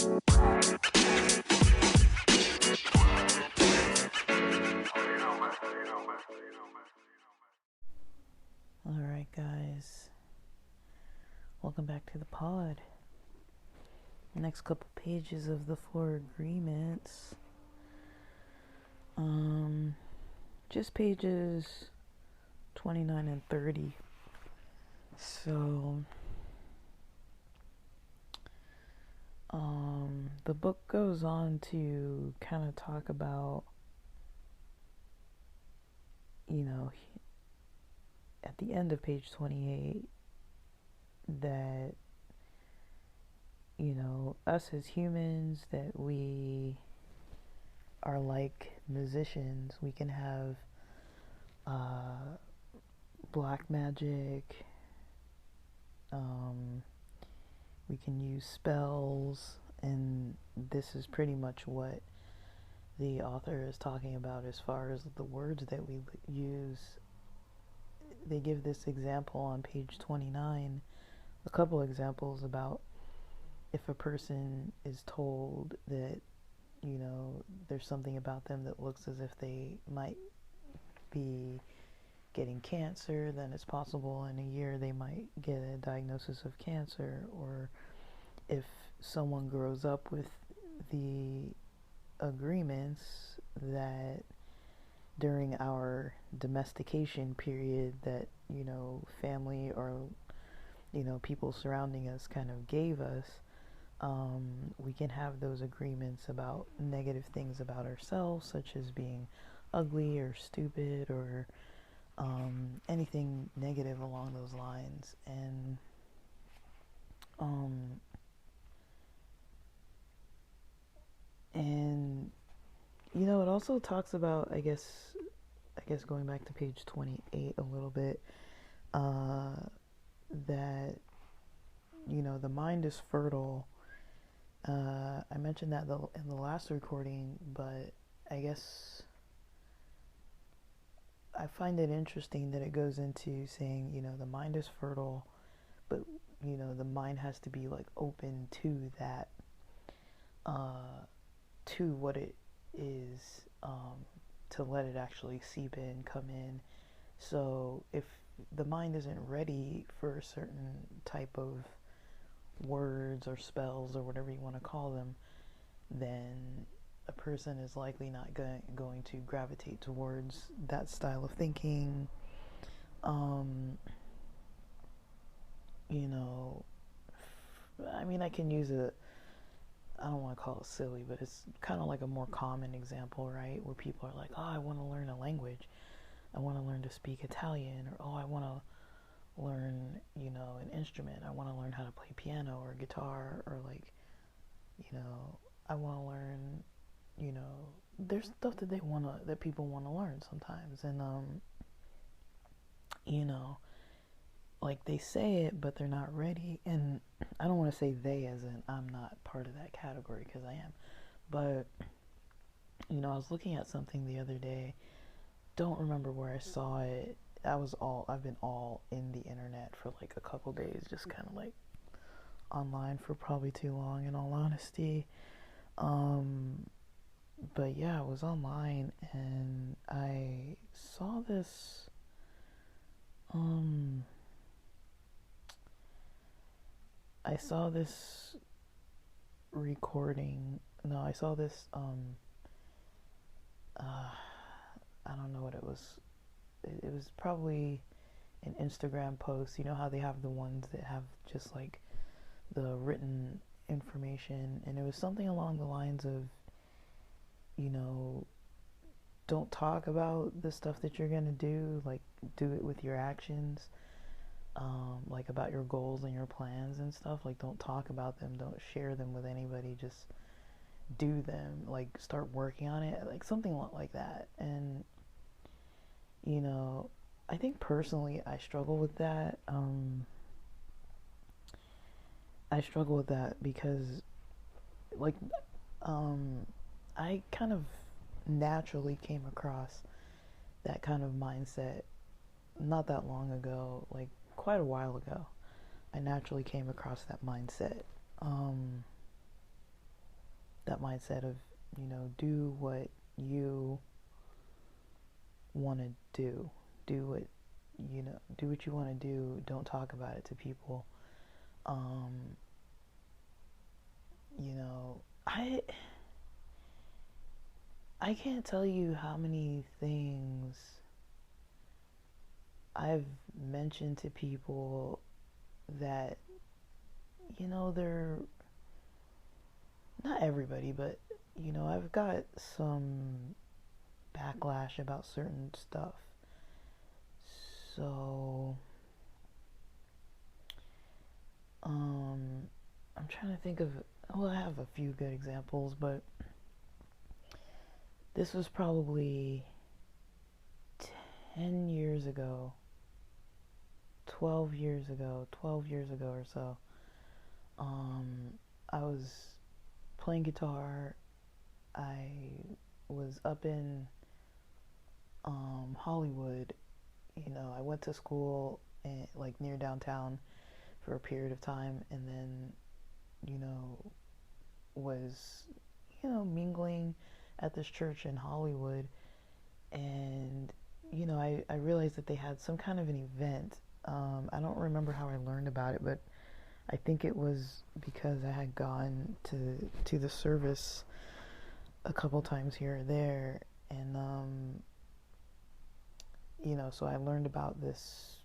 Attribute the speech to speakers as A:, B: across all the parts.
A: Alright, guys, welcome back to the pod. The next couple pages of the Four Agreements. Just pages 29 and 30. So, the book goes on to kind of talk about, at the end of page 28, that, us as humans, that we are like musicians. We can have black magic, we can use spells, and this is pretty much what the author is talking about as far as the words that we use. They give this example on page 29, a couple examples about if a person is told that, there's something about them that looks as if they might be getting cancer, then it's possible in a year they might get a diagnosis of cancer. Or if someone grows up with the agreements that during our domestication period that, family or, people surrounding us kind of gave us, we can have those agreements about negative things about ourselves, such as being ugly or stupid or anything negative along those lines. And it also talks about, I guess going back to page 28 a little bit, that the mind is fertile. I mentioned that in the last recording, but I guess I find it interesting that it goes into saying, the mind is fertile, but, the mind has to be like open to that, to what it is, to let it actually seep in, come in. So if the mind isn't ready for a certain type of words or spells or whatever you want to call them, then a person is likely not going to gravitate towards that style of thinking. I can use I don't want to call it silly, but it's kind of like a more common example, right? Where people are like, oh, I want to learn a language. I want to learn to speak Italian. Or, oh, I want to learn, an instrument. I want to learn how to play piano or guitar. Or like, I want to learn, there's stuff that that people want to learn sometimes. And, like they say it, but they're not ready. And I don't want to say they as in I'm not part of that category, because I am. But, I was looking at something the other day. Don't remember where I saw it. I've been all in the internet for like a couple days, just kind of like online for probably too long, in all honesty. But yeah, I was online and I saw this, recording. No, I saw this, I don't know what it was. It was probably an Instagram post. You know how they have the ones that have just like the written information, and it was something along the lines of, don't talk about the stuff that you're gonna do, like do it with your actions, like about your goals and your plans and stuff. Like, don't talk about them, don't share them with anybody, just do them, like start working on it, like something like that. And I think personally I struggle with that. Because like I kind of naturally came across that kind of mindset not that long ago, like quite a while ago. I naturally came across that mindset. that mindset of, do what you want to do. Do what, do what you want to do. Don't talk about it to people. You know, I can't tell you how many things I've mentioned to people that, they're not everybody, but, I've got some backlash about certain stuff. So, I'm trying to think of, well, I have a few good examples, but this was probably 10 years ago, 12 years ago or so. I was playing guitar. I was up in Hollywood. I went to school like near downtown for a period of time, and then was mingling at this church in Hollywood, and I realized that they had some kind of an event. I don't remember how I learned about it, but I think it was because I had gone to the service a couple times here or there, and so I learned about this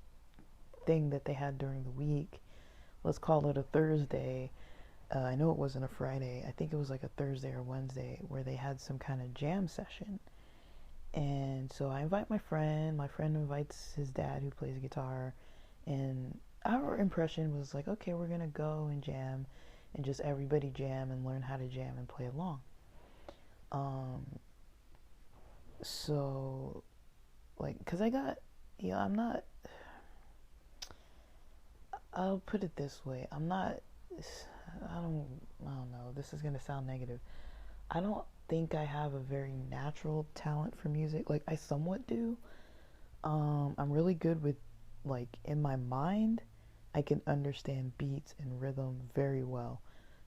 A: thing that they had during the week. Let's call it a Thursday. I know it wasn't a Friday. I think it was like a Thursday or Wednesday where they had some kind of jam session. And so I invite my friend. My friend invites his dad who plays guitar. And our impression was like, okay, we're going to go and jam and just everybody jam and learn how to jam and play along. So, like, because I'll put it this way. I don't know. This is going to sound negative. I don't think I have a very natural talent for music. Like, I somewhat do. I'm really good with, like, in my mind, I can understand beats and rhythm very well.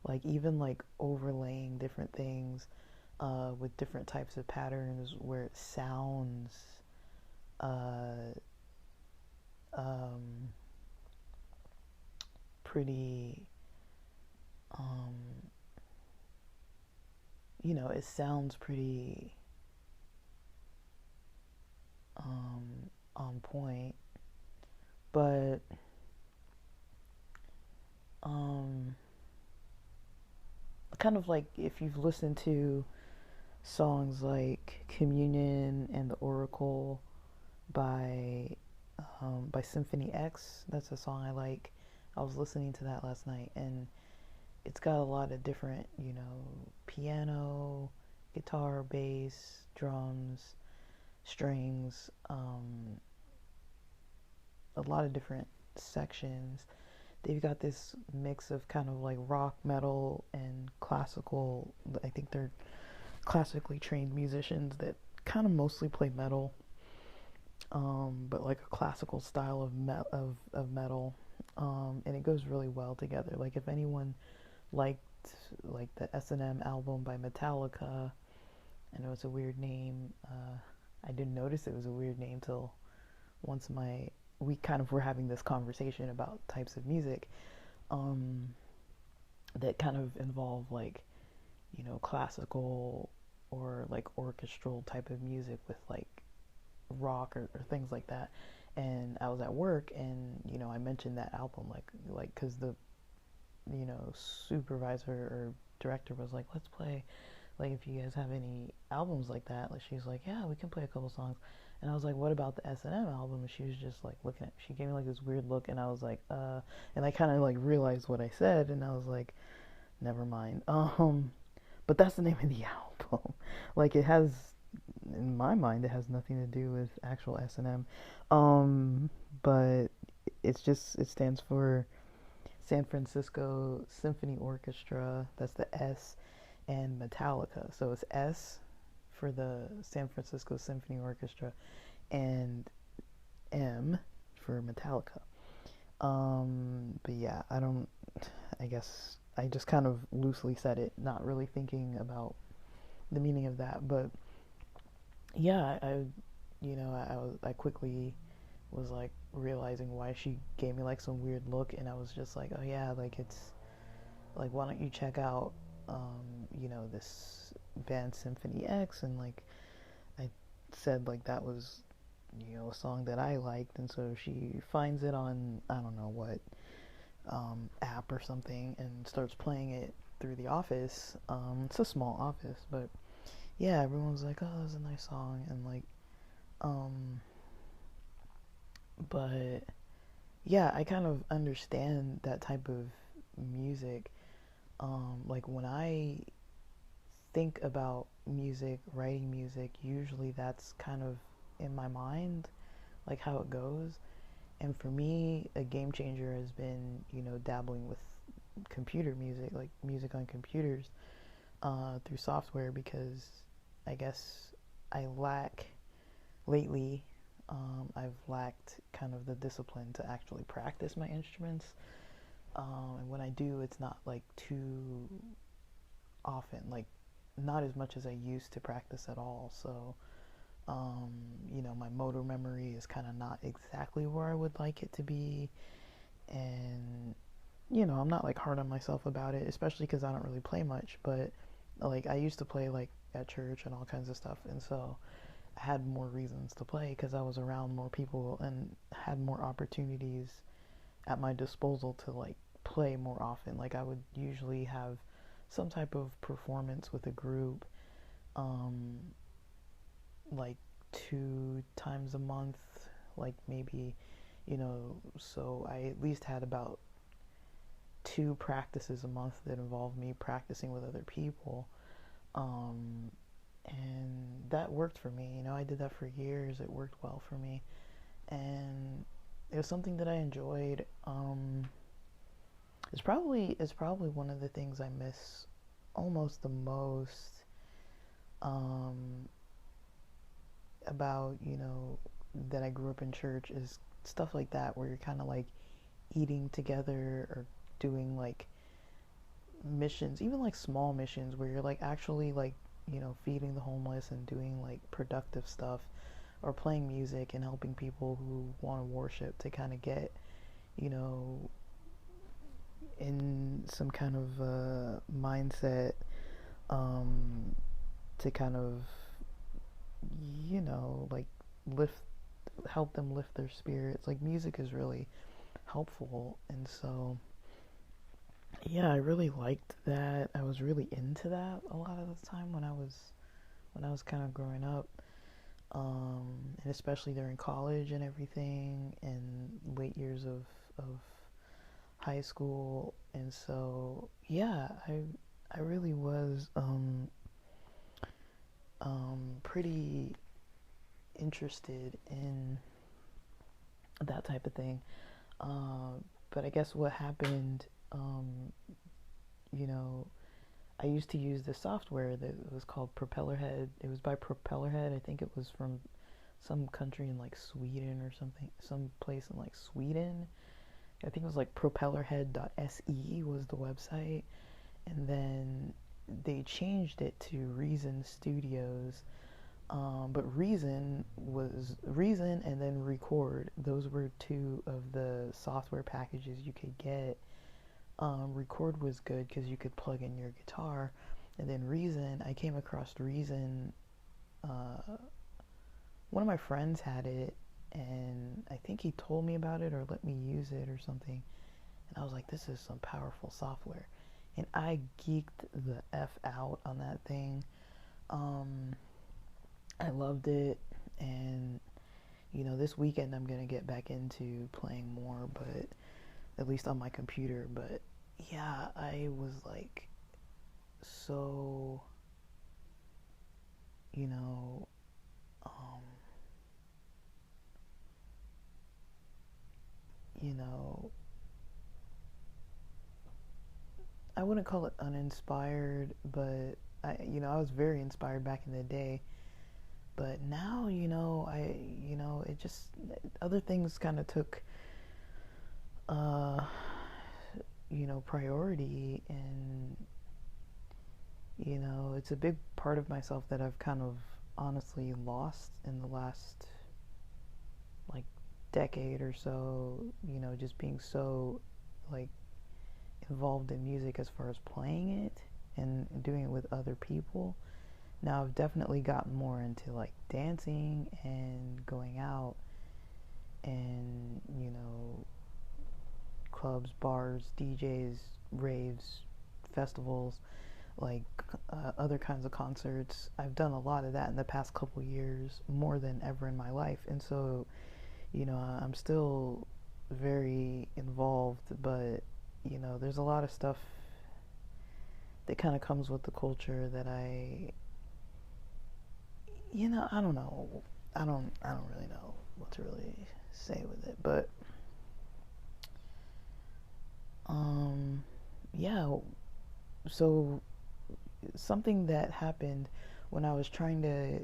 A: Like, even, like, overlaying different things with different types of patterns where it sounds uh, um, pretty, um, it sounds pretty on point. But kind of like if you've listened to songs like Communion and The Oracle by Symphony X, that's a song I like. I was listening to that last night, and it's got a lot of different, piano, guitar, bass, drums, strings, a lot of different sections. They've got this mix of kind of like rock, metal, and classical. I think they're classically trained musicians that kind of mostly play metal, but like a classical style of metal, and it goes really well together. Like if anyone liked like the S&M album by Metallica, I know it's a weird name. I didn't notice it was a weird name till once we kind of were having this conversation about types of music that kind of involve like classical or like orchestral type of music with like rock or things like that. And I was at work, and I mentioned that album like because the supervisor or director was like, let's play, like, if you guys have any albums like that. Like, she's like, yeah, we can play a couple songs. And I was like, what about the S&M album? And she was just like she gave me like this weird look, and I was like, and I kind of like realized what I said, and I was like, never mind. But that's the name of the album. Like, it has, in my mind, it has nothing to do with actual S&M. But it stands for San Francisco Symphony Orchestra. That's the S, and Metallica. So it's S for the San Francisco Symphony Orchestra, and M for Metallica. But yeah, I guess I just kind of loosely said it, not really thinking about the meaning of that. But yeah, I quickly was like realizing why she gave me like some weird look, and I was just like, oh yeah, like it's like, why don't you check out this band Symphony X? And like I said, like that was a song that I liked, and so she finds it on, I don't know what app or something, and starts playing it through the office. It's a small office, but yeah, everyone's like, oh, that's a nice song, and like um but yeah, I kind of understand that type of music. Like when I think about music, writing music, usually that's kind of in my mind, like how it goes. And for me, a game changer has been, dabbling with computer music, like music on computers, through software, because I guess I lack lately. I've lacked kind of the discipline to actually practice my instruments. And when I do, it's not like too often, like not as much as I used to practice at all. So, my motor memory is kind of not exactly where I would like it to be. And, I'm not like hard on myself about it, especially because I don't really play much. But like I used to play like at church and all kinds of stuff. And so I had more reasons to play because I was around more people and had more opportunities at my disposal to like play more often. Like I would usually have some type of performance with a group, um, like 2 times a month, like maybe, so I at least had about 2 practices a month that involved me practicing with other people. Um, and that worked for me. I did that for years. It worked well for me, and it was something that I enjoyed. It's probably one of the things I miss almost the most, um, about that I grew up in church, is stuff like that where you're kind of like eating together or doing like missions, even like small missions where you're like actually like feeding the homeless and doing like productive stuff, or playing music and helping people who want to worship to kind of get you know in some kind of mindset, um, to kind of like lift help them lift their spirits. Like music is really helpful, and so yeah, I really liked that. I was really into that a lot of the time when I was kind of growing up, and especially during college and everything, and late years of high school. And so yeah, I really was pretty interested in that type of thing. But I guess what happened, you know, I used to use this software that was called Propellerhead. It was by Propellerhead. I think it was from some country in like Sweden or something, some place in like Sweden. I think it was like propellerhead.se was the website. And then they changed it to Reason Studios. But Reason and then Record. Those were two of the software packages you could get. Record was good because you could plug in your guitar, and then Reason, I came across Reason. Uh, One of my friends had it, and I think he told me about it or let me use it or something. And I was like, this is some powerful software, and I geeked the f out on that thing. Um, I loved it, and this weekend I'm gonna get back into playing more, but at least on my computer. But yeah, I was like so, you know, um, you know, I wouldn't call it uninspired, but I was very inspired back in the day. But now, it just other things kind of took uh priority. And it's a big part of myself that I've kind of honestly lost in the last like decade or so, just being so like involved in music as far as playing it and doing it with other people. Now I've definitely gotten more into like dancing and going out and, clubs, bars, DJs, raves, festivals, like other kinds of concerts. I've done a lot of that in the past couple years, more than ever in my life. And so, I'm still very involved, but, there's a lot of stuff that kind of comes with the culture that I don't know. I don't really know what to really say with it, but yeah. So something that happened when I was trying to,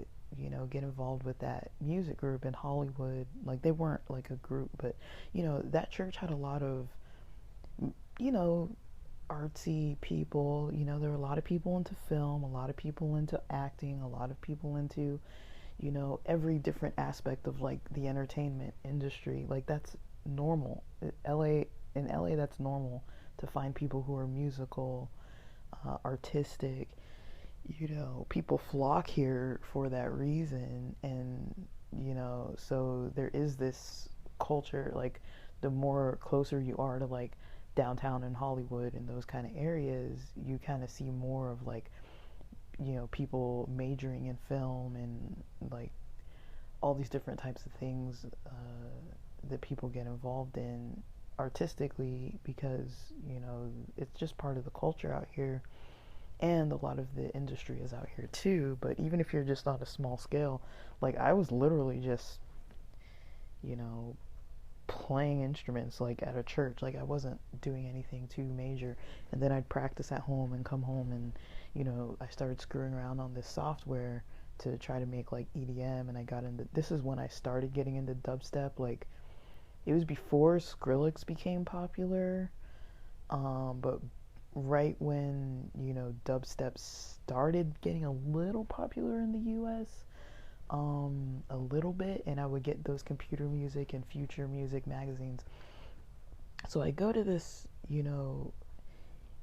A: get involved with that music group in Hollywood. Like they weren't like a group, but that church had a lot of, you know, artsy people. There were a lot of people into film, a lot of people into acting, a lot of people into, every different aspect of like the entertainment industry. Like that's normal. In LA, that's normal to find people who are musical, artistic. People flock here for that reason, and so there is this culture. Like the more closer you are to like downtown in Hollywood and those kind of areas, you kind of see more of like people majoring in film and like all these different types of things that people get involved in artistically, because it's just part of the culture out here, and a lot of the industry is out here too. But even if you're just on a small scale, like I was literally just you know playing instruments like at a church. Like I wasn't doing anything too major, and then I'd practice at home and come home, and I started screwing around on this software to try to make like EDM. And I got into, this is when I started getting into dubstep. Like it was before Skrillex became popular, but right when dubstep started getting a little popular in the US, a little bit. And I would get those Computer Music and Future Music magazines. So I go to this,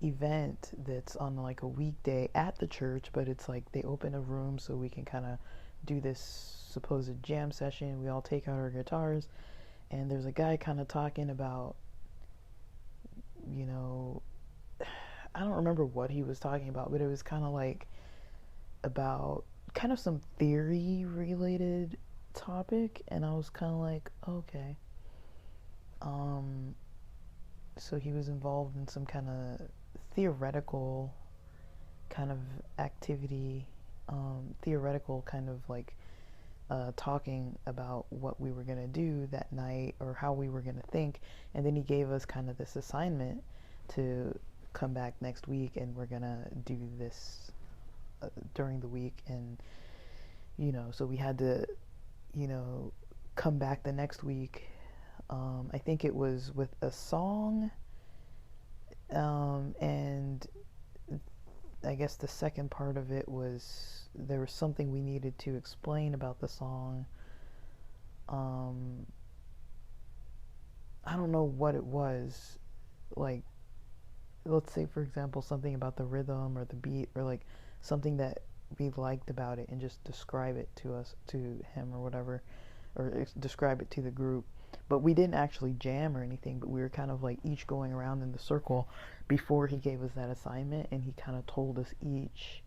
A: event that's on like a weekday at the church, but it's like they open a room so we can kind of do this supposed jam session. We all take out our guitars, and there's a guy kind of talking about, you know, I don't remember what he was talking about, but it was kind of like about kind of some theory related topic, and I was kind of like, okay. Um, so he was involved in some kind of theoretical kind of activity, theoretical kind of like talking about what we were going to do that night or how we were going to think. And then he gave us kind of this assignment to come back next week, and we're going to do this during the week. And, so we had to, come back the next week. I think it was with a song, and I guess the second part of it was there was something we needed to explain about the song. I don't know what it was. Like, let's say, for example, something about the rhythm or the beat, or like something that we liked about it, and just describe it to us, to him or whatever, or describe it to the group. But we didn't actually jam or anything, but we were kind of like each going around in the circle before he gave us that assignment, and he kind of told us each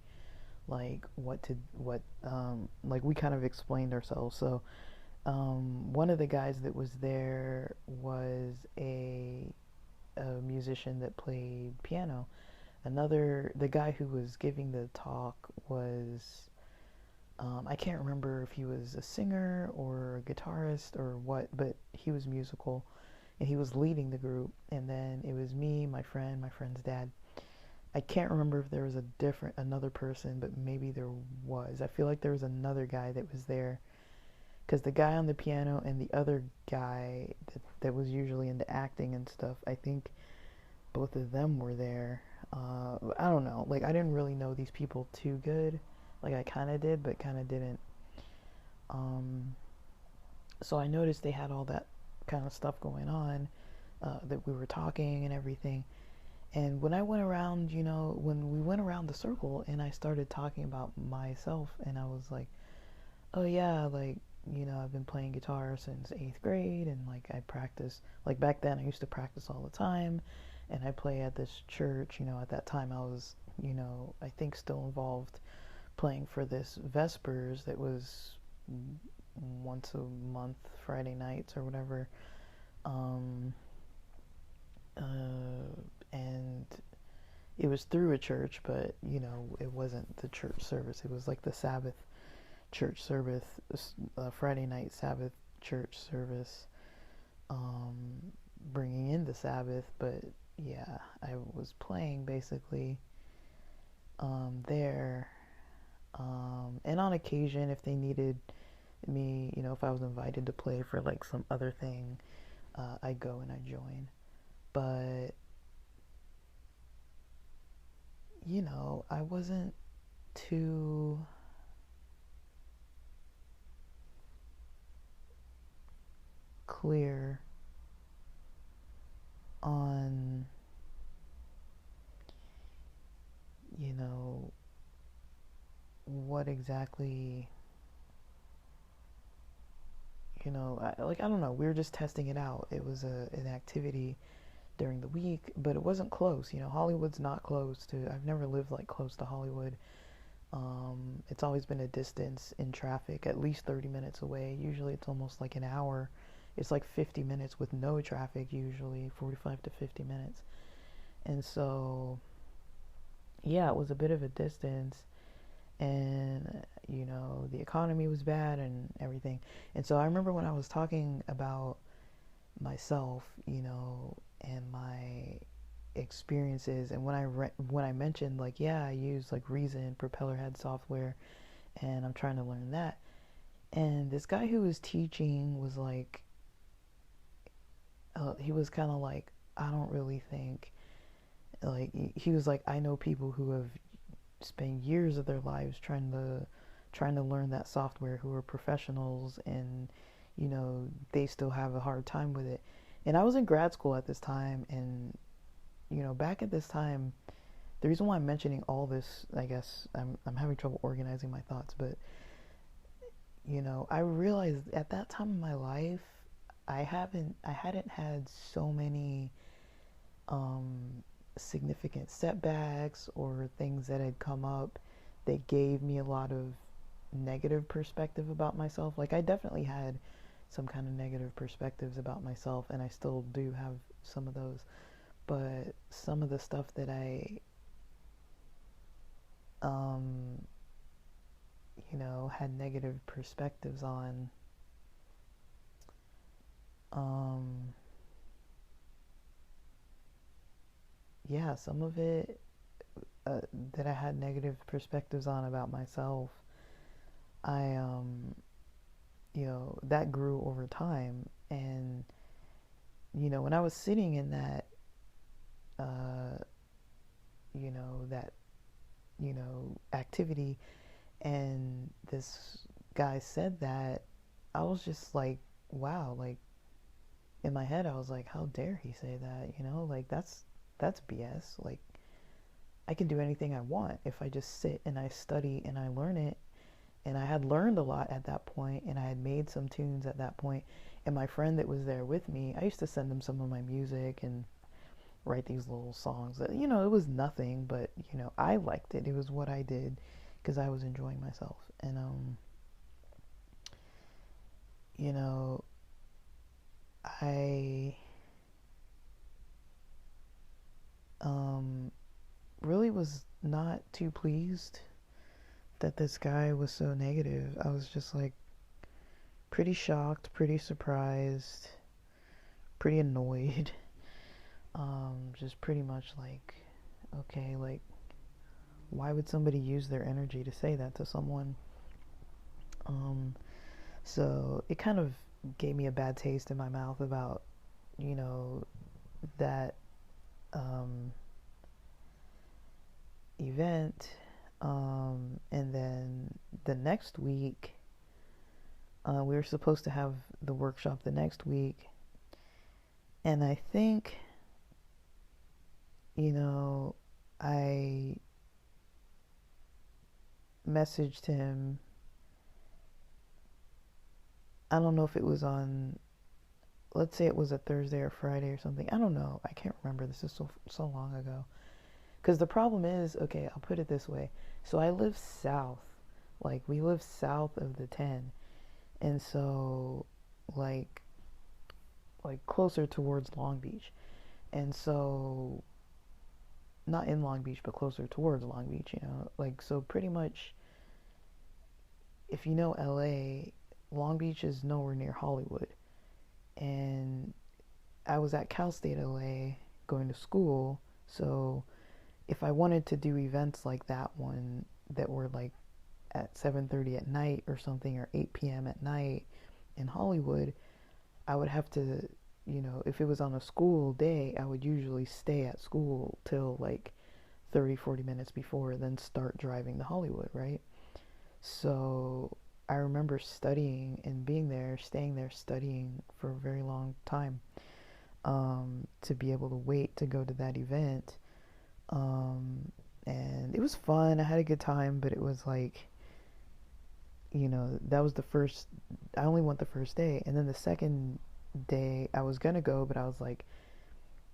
A: like like we kind of explained ourselves. So one of the guys that was there was a musician that played piano. The guy who was giving the talk was, I can't remember if he was a singer or a guitarist or what, but he was musical, and he was leading the group. And then it was me, my friend's dad. I can't remember if there was another person, but maybe there was. I feel like there was another guy that was there, because the guy on the piano and the other guy that was usually into acting and stuff, I think both of them were there. I don't know. Like, I didn't really know these people too good. Like, I kind of did, but kind of didn't. Um, so I noticed they had all that kind of stuff going on, that we were talking and everything. And when I went around, when we went around the circle and I started talking about myself, and I was like, oh yeah, like, I've been playing guitar since eighth grade, and like I practice, like back then I used to practice all the time, and I play at this church. At that time I was, I think still involved playing for this Vespers that was once a month, Friday nights or whatever. Um, and it was through a church, but it wasn't the church service. It was like the Sabbath church service, Friday night Sabbath church service, um, bringing in the Sabbath. But yeah, I was playing basically there, and on occasion, if they needed me, if I was invited to play for like some other thing, I go and I join. But I wasn't too clear on, what exactly, I don't know. We were just testing it out. It was an activity during the week, but it wasn't close. Hollywood's not close to. I've never lived like close to Hollywood. It's always been a distance in traffic, at least 30 minutes away. Usually it's almost like an hour. It's like 50 minutes with no traffic, usually 45 to 50 minutes. And so, yeah, it was a bit of a distance. And, the economy was bad and everything. And so I remember when I was talking about myself, and my experiences, and when I mentioned like, yeah, I use like Reason Propellerhead software, and I'm trying to learn that. And this guy who was teaching was like, he was kind of like, I don't really think, like, he was like, I know people who have spent years of their lives trying to learn that software, who are professionals, and they still have a hard time with it. And I was in grad school at this time, and back at this time, the reason why I'm mentioning all this, I guess I'm having trouble organizing my thoughts, but I realized at that time in my life, I hadn't had so many significant setbacks or things that had come up that gave me a lot of negative perspective about myself. Like, I definitely had some kind of negative perspectives about myself, and I still do have some of those. But some of the stuff that I, um, had negative perspectives on, um, yeah, some of it, that I had negative perspectives on about myself, I, that grew over time. And, when I was sitting in that, uh, that, activity, and this guy said that, I was just like, wow, like, in my head, I was like, how dare he say that? Like, that's BS. Like, I can do anything I want if I just sit and I study and I learn it. And I had learned a lot at that point, and I had made some tunes at that point. And my friend that was there with me, I used to send him some of my music and write these little songs that, it was nothing, but, I liked it. It was what I did because I was enjoying myself. And, you know, I um, really was not too pleased that this guy was so negative. I was just like pretty shocked, pretty surprised, pretty annoyed. Just pretty much like, okay, like, why would somebody use their energy to say that to someone? Um, so it kind of gave me a bad taste in my mouth about, you know, that um, event. And then the next week, we were supposed to have the workshop the next week. And I think, you know, I messaged him. I don't know if it was on, let's say it was a Thursday or Friday or something. I don't know. I can't remember. This is so long ago. Because the problem is, okay, I'll put it this way. So I live south. Like, we live south of the 10. And so, like, closer towards Long Beach. And so, not in Long Beach, but closer towards Long Beach, you know? Like, so pretty much, if you know LA, Long Beach is nowhere near Hollywood. And I was at Cal State LA going to school, so if I wanted to do events like that one that were like at 7:30 at night or something, or 8 p.m. at night in Hollywood, I would have to, you know, if it was on a school day, I would usually stay at school till like 30, 40 minutes before, then start driving to Hollywood, right? So I remember studying and being there, staying there studying for a very long time, to be able to wait to go to that event. Um, and it was fun. I had a good time, but it was like, you know, that was the first, I only went the first day. And then the second day, I was gonna go, but I was like,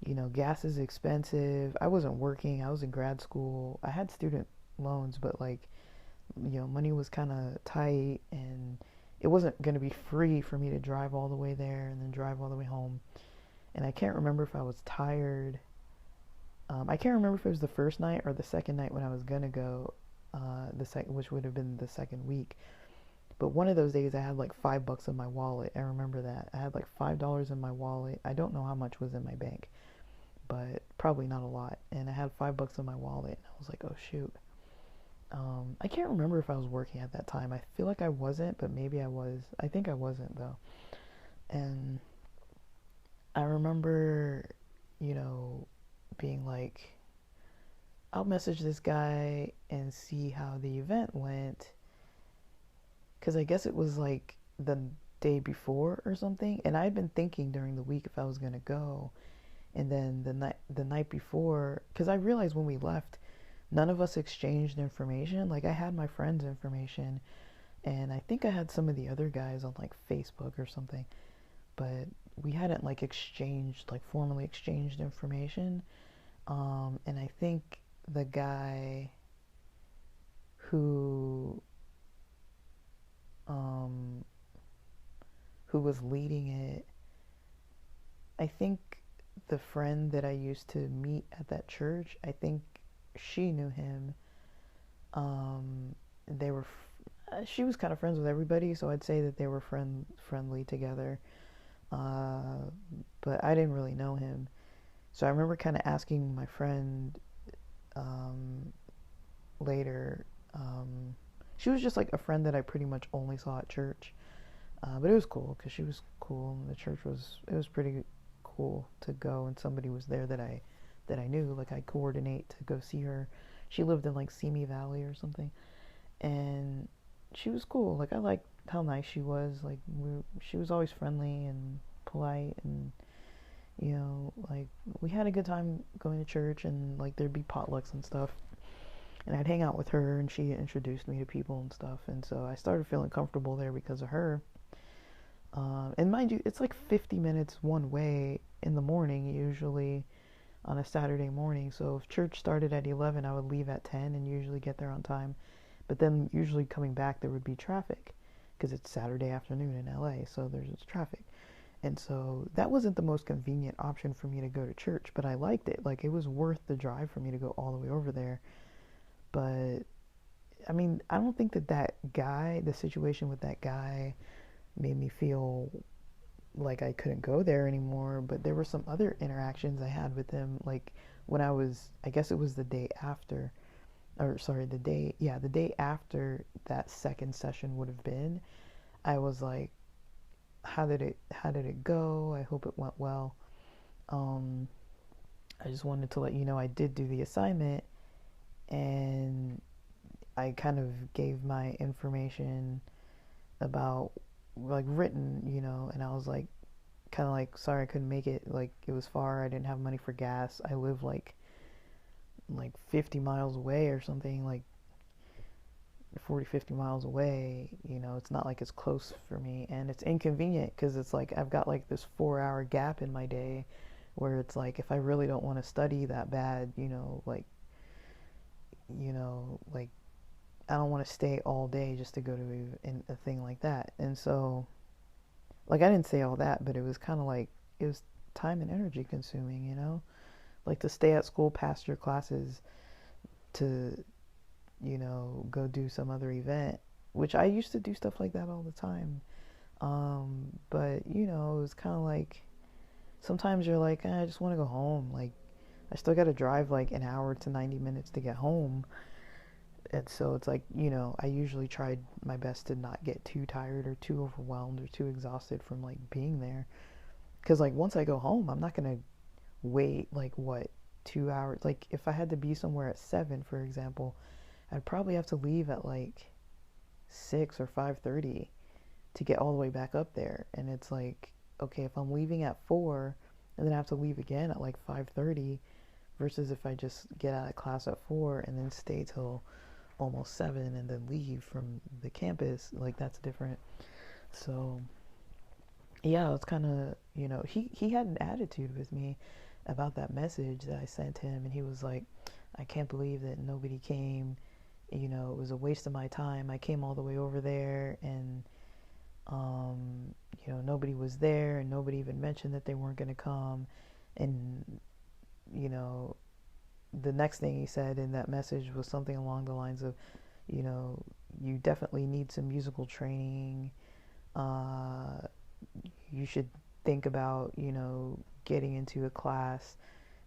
A: you know, gas is expensive. I wasn't working, I was in grad school. I had student loans, but like, you know, money was kind of tight, and it wasn't going to be free for me to drive all the way there and then drive all the way home. And I can't remember if I was tired. I can't remember if it was the first night or the second night when I was going to go, which would have been the second week. But one of those days I had like $5 in my wallet. I remember that. I had like $5 in my wallet. I don't know how much was in my bank, but probably not a lot. And I had $5 in my wallet, and I was like, oh shoot. I can't remember if I was working at that time. I feel like I wasn't, but maybe I was. I think I wasn't though. And I remember, you know, being like, I'll message this guy and see how the event went. Because I guess it was like the day before or something. And I'd been thinking during the week if I was going to go. And then the night before, because I realized when we left, none of us exchanged information. Like, I had my friend's information, and I think I had some of the other guys on like Facebook or something, but we hadn't like exchanged, like formally exchanged information. And I think the guy who um who was leading it, I think the friend that I used to meet at that church, I think she knew him. They were she was kind of friends with everybody, so I'd say that they were friendly together. Uh, but I didn't really know him, so I remember kind of asking my friend, um, later. She was just like a friend that I pretty much only saw at church, but it was cool because she was cool, and the church was, it was pretty cool to go, and somebody was there that I knew. Like, I coordinate to go see her. She lived in like Simi Valley or something, and she was cool. Like, I liked how nice she was. Like, she was always friendly and polite, and you know, like, we had a good time going to church, and like there'd be potlucks and stuff. And I'd hang out with her, and she introduced me to people and stuff. And so I started feeling comfortable there because of her. And mind you, it's like 50 minutes one way in the morning, usually on a Saturday morning. So if church started at 11, I would leave at 10 and usually get there on time. But then usually coming back, there would be traffic because it's Saturday afternoon in LA, so there's just traffic. And so that wasn't the most convenient option for me to go to church, but I liked it. Like, it was worth the drive for me to go all the way over there. But I mean, I don't think that guy, the situation with that guy, made me feel like I couldn't go there anymore. But there were some other interactions I had with him, like when I guess it was the day after, or sorry, the day after that second session would have been. I was like, how did it go? I hope it went well. Um, I just wanted to let you know I did do the assignment, and I kind of gave my information about, like, written, and I was like, kind of like, sorry I couldn't make it. Like, it was far. I didn't have money for gas. I live like 50 miles away or something, like 40, 50 miles away. It's not like it's close for me, and it's inconvenient because it's like I've got like this 4 hour gap in my day where it's like if I really don't want to study that bad, like I don't want to stay all day just to go to a thing like that. And so, like, I didn't say all that, but it was kind of like it was time and energy consuming, like to stay at school past your classes to, go do some other event, which I used to do stuff like that all the time. But, it was kind of like sometimes you're like, I just want to go home. Like, I still got to drive like an hour to 90 minutes to get home. And so it's like, I usually tried my best to not get too tired or too overwhelmed or too exhausted from like being there. Because, like, once I go home, I'm not going to wait like what, 2 hours. Like, if I had to be somewhere at 7, for example, I'd probably have to leave at like 6 or 5:30 to get all the way back up there. And it's like, okay, if I'm leaving at 4 and then I have to leave again at like 5:30 versus if I just get out of class at 4 and then stay till almost 7 and then leave from the campus, like, that's different. So yeah, it's kind of, he had an attitude with me about that message that I sent him, and he was like, I can't believe that nobody came. It was a waste of my time. I came all the way over there, and nobody was there, and nobody even mentioned that they weren't going to come. And you know the next thing he said in that message was something along the lines of, you know you definitely need some musical training. uh you should think about, getting into a class,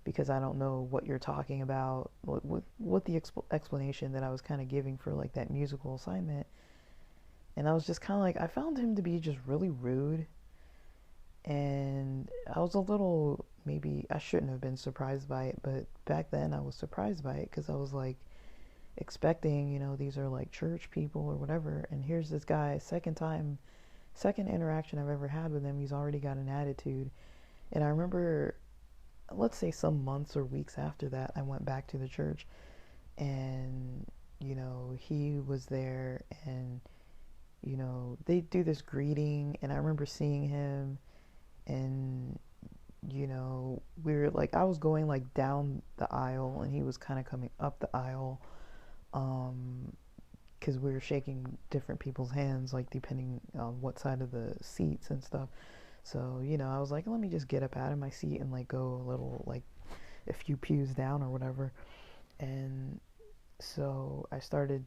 A: because I don't know what you're talking about. What the explanation that I was kind of giving for like that musical assignment. And I was just kind of like, I found him to be just really rude. And I was a little, maybe I shouldn't have been surprised by it, but back then I was surprised by it because I was like expecting, these are like church people or whatever. And here's this guy, second interaction I've ever had with him, he's already got an attitude. And I remember, let's say some months or weeks after that, I went back to the church, and, he was there, and, they do this greeting, and I remember seeing him, and, we were like, I was going like down the aisle, and he was kind of coming up the aisle, because we were shaking different people's hands, like depending on what side of the seats and stuff. So, I was like, let me just get up out of my seat and like go a little, like a few pews down or whatever. And so I started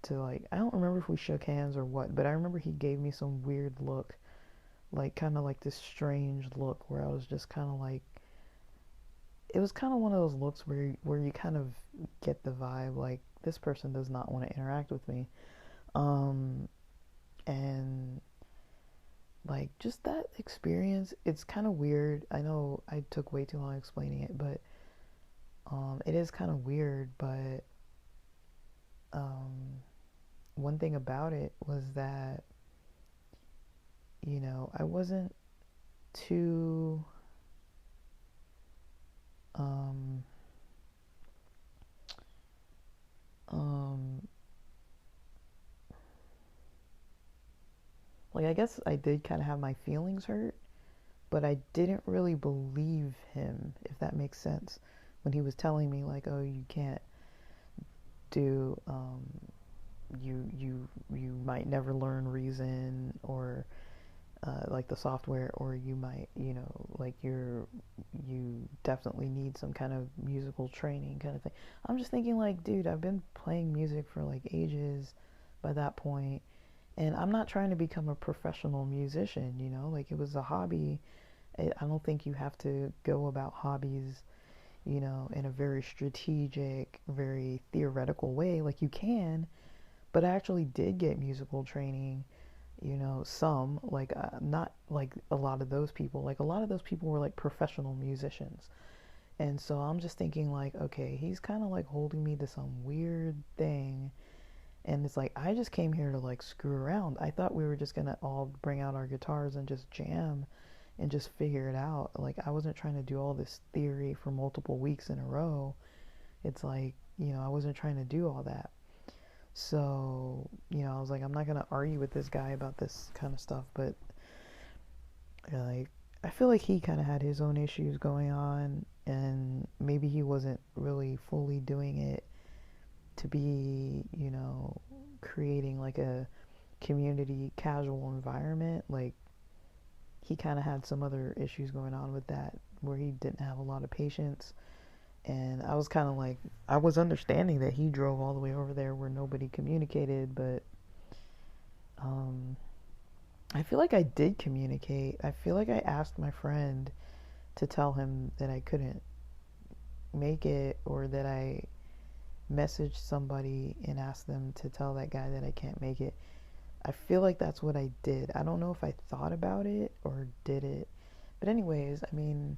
A: to, like, I don't remember if we shook hands or what, but I remember he gave me some weird look, like kind of like this strange look where I was just kind of like, it was kind of one of those looks where you kind of get the vibe like this person does not want to interact with me. Um and like, just that experience, it's kind of weird. I know I took way too long explaining it, but it is kind of weird. But um one thing about it was that, I wasn't too um um like, I guess I did kind of have my feelings hurt, but I didn't really believe him, if that makes sense, when he was telling me like, oh, you can't do, you might never learn Reason, or like the software, or you might, like, you definitely need some kind of musical training kind of thing. I'm just thinking like, dude, I've been playing music for like ages by that point, and I'm not trying to become a professional musician, like, it was a hobby. I don't think you have to go about hobbies, in a very strategic, very theoretical way. Like, you can, but I actually did get musical training, some, like, not like a lot of those people. Like, a lot of those people were like professional musicians, And so I'm just thinking, like, okay, he's kind of like holding me to some weird thing. And it's like, I just came here to like screw around. I thought we were just gonna all bring out our guitars and just jam and just figure it out. Like, I wasn't trying to do all this theory for multiple weeks in a row. It's like, I wasn't trying to do all that. So, I was like, I'm not gonna argue with this guy about this kind of stuff, but like, I feel like he kind of had his own issues going on, and maybe he wasn't really fully doing it to be, creating like a community casual environment. Like, he kind of had some other issues going on with that where he didn't have a lot of patience. And I was kind of like, I was understanding that he drove all the way over there where nobody communicated, but um, I feel like I did communicate. I feel like I asked my friend to tell him that I couldn't make it, or that I messaged somebody and asked them to tell that guy that I can't make it. I feel like that's what I did. I don't know if I thought about it or did it. But anyways, I mean,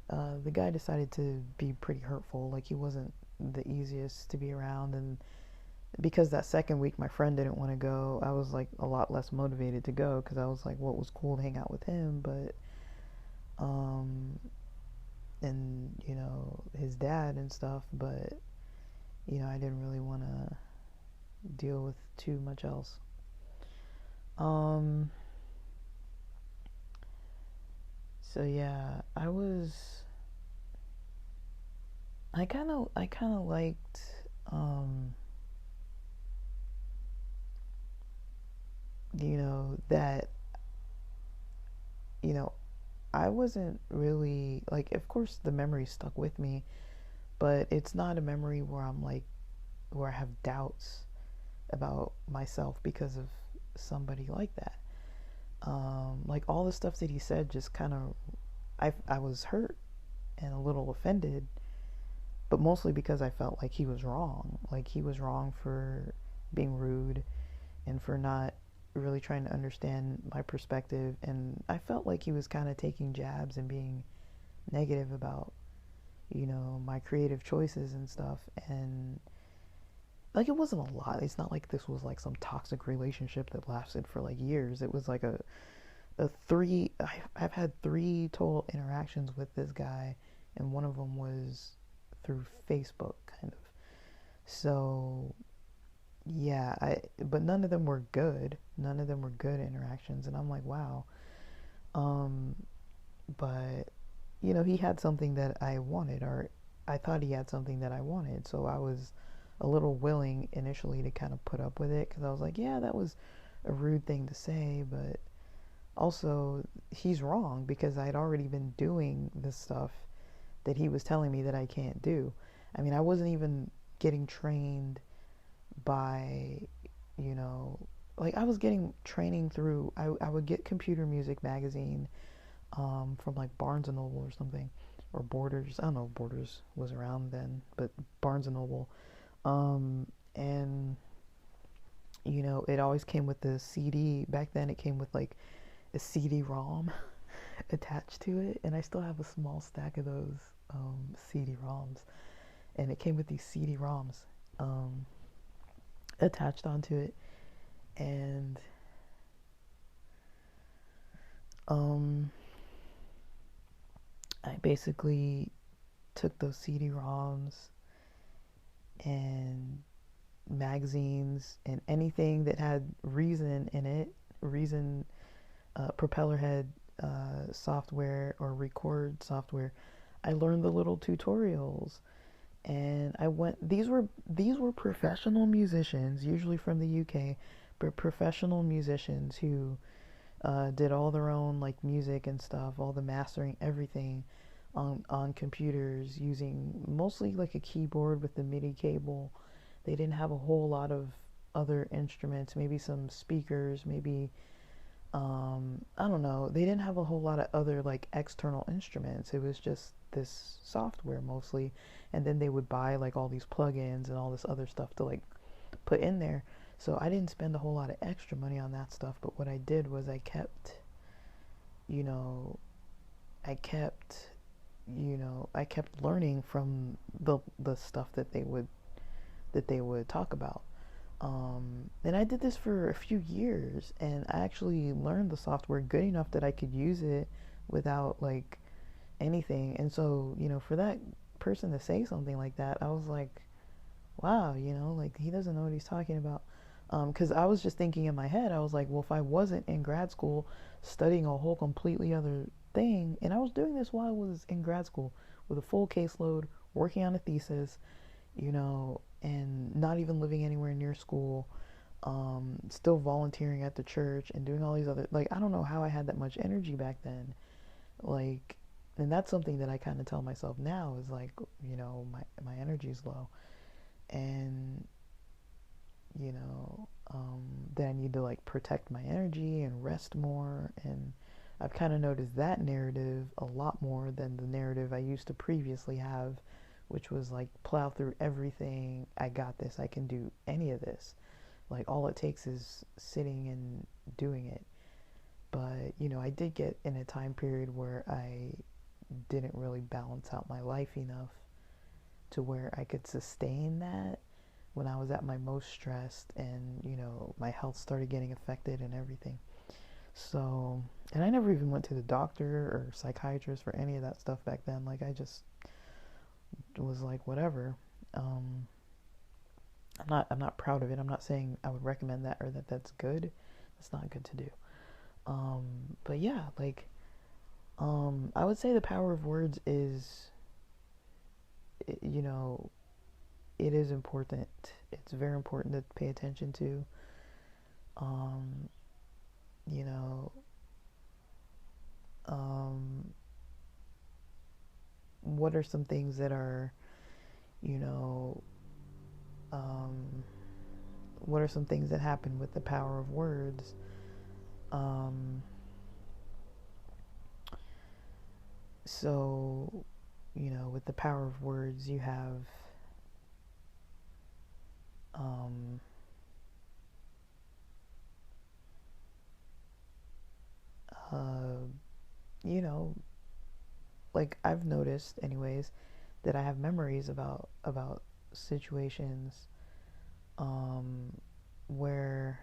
A: the guy decided to be pretty hurtful. Like, he wasn't the easiest to be around. And because that second week my friend didn't want to go, I was like a lot less motivated to go, because I was like, well, it was cool to hang out with him, but and his dad and stuff, but I didn't really want to deal with too much else. So yeah, I kind of liked that I wasn't really like, of course the memory stuck with me, but it's not a memory where I'm like, where I have doubts about myself because of somebody like that. Like, all the stuff that he said just kind of, I was hurt and a little offended, but mostly because I felt like he was wrong. Like, he was wrong for being rude and for not really trying to understand my perspective. And I felt like he was kind of taking jabs and being negative about, my creative choices and stuff. And like, it wasn't a lot. It's not like this was like some toxic relationship that lasted for like years. It was like a three, I've had three total interactions with this guy, and one of them was through Facebook, kind of. So yeah, but none of them were good. None of them were good interactions, and I'm like, wow. Um, but he had something that I wanted, or I thought he had something that I wanted, so I was a little willing initially to kind of put up with it, because I was like, yeah, that was a rude thing to say, but also he's wrong, because I'd already been doing this stuff that he was telling me that I can't do. I mean, I wasn't even getting trained by, you know, like, I was getting training through, I would get Computer Music magazine from like Barnes and Noble or something, or Borders. I don't know if Borders was around then, but Barnes and Noble. And it always came with the CD. Back then, it came with like a CD-ROM attached to it, and I still have a small stack of those CD-ROMs. And it came with these CD-ROMs um, attached onto it, and I basically took those CD-ROMs and magazines and anything that had Reason in it, Reason Propellerhead software or record software. I learned the little tutorials, and I went. These were professional musicians, usually from the UK, but professional musicians who did all their own like music and stuff, all the mastering, everything on computers, using mostly like a keyboard with the MIDI cable. They didn't have a whole lot of other instruments, maybe some speakers, maybe I don't know. They didn't have a whole lot of other like external instruments. It was just this software mostly, and then they would buy like all these plugins and all this other stuff to like put in there. So I didn't spend a whole lot of extra money on that stuff, but what I did was you know, I kept I kept learning from the stuff that they would talk about. And I did this for a few years, and I actually learned the software good enough that I could use it without like anything. And so, for that person to say something like that, I was like, wow, like he doesn't know what he's talking about. Because I was just thinking in my head, I was like, well, if I wasn't in grad school studying a whole completely other thing, and I was doing this while I was in grad school with a full caseload, working on a thesis, and not even living anywhere near school, still volunteering at the church and doing all these other, like, I don't know how I had that much energy back then. Like, and that's something that I kind of tell myself now is like, my energy's low. And that I need to like protect my energy and rest more. And I've kind of noticed that narrative a lot more than the narrative I used to previously have, which was like plow through everything. I got this. I can do any of this. Like all it takes is sitting and doing it. But, I did get in a time period where I didn't really balance out my life enough to where I could sustain that when I was at my most stressed, and my health started getting affected and everything. So, and I never even went to the doctor or psychiatrist for any of that stuff back then. Like I just was like whatever. um I'm not proud of it. I'm not saying I would recommend that or that that's good. It's not good to do. But yeah, like I would say the power of words is, you know it is important. It's very important to pay attention to. Um, you know, um, what are some things that are, you know, um, what are some things that happen with the power of words? Um, so, with the power of words, you have, um, uh, you know, like I've noticed, anyways, that I have memories about situations, um, where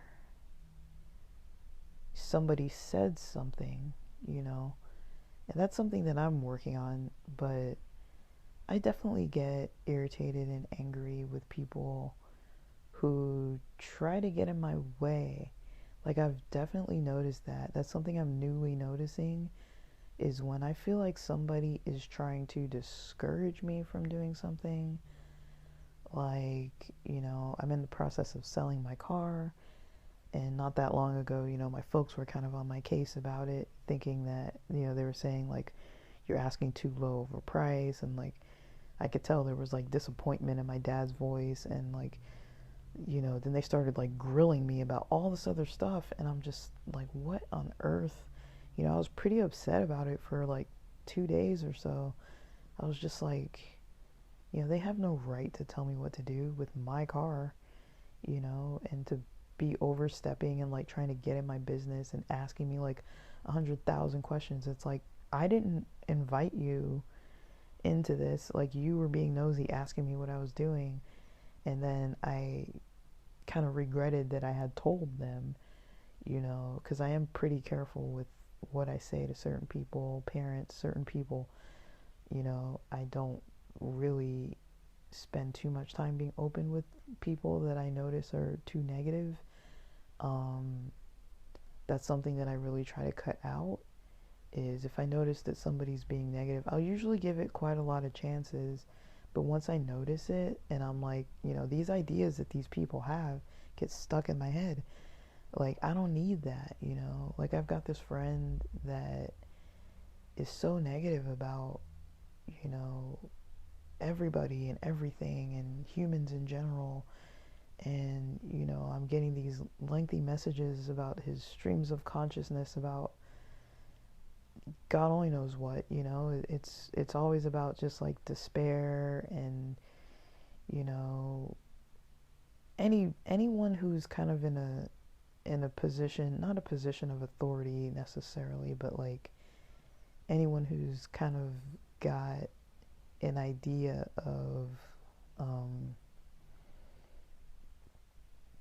A: somebody said something, you know, and that's something that I'm working on, but I definitely get irritated and angry with people who try to get in my way. Like, I've definitely noticed that. That's something I'm newly noticing is when I feel like somebody is trying to discourage me from doing something. Like, I'm in the process of selling my car, and not that long ago, my folks were kind of on my case about it, thinking that, they were saying, like, you're asking too low of a price, and, like, I could tell there was, like, disappointment in my dad's voice, and, like, then they started, like, grilling me about all this other stuff, and I'm just like, what on earth? I was pretty upset about it for, like, 2 days or so. I was just like, they have no right to tell me what to do with my car, and to be overstepping and like trying to get in my business and asking me like 100,000 questions. It's like, I didn't invite you into this. Like, you were being nosy asking me what I was doing, and then I kind of regretted that I had told them, because I am pretty careful with what I say to certain people, parents, certain people. I don't really spend too much time being open with people that I notice are too negative. Um, that's something that I really try to cut out. Is if I notice that somebody's being negative, I'll usually give it quite a lot of chances. But once I notice it, and I'm like, these ideas that these people have get stuck in my head. Like, I don't need that. Like, I've got this friend that is so negative about, you know, everybody and everything and humans in general. And, I'm getting these lengthy messages about his streams of consciousness about God only knows what. It's always about just like despair and, you know, anyone who's kind of in a position, not a position of authority necessarily, but like anyone who's kind of got an idea of,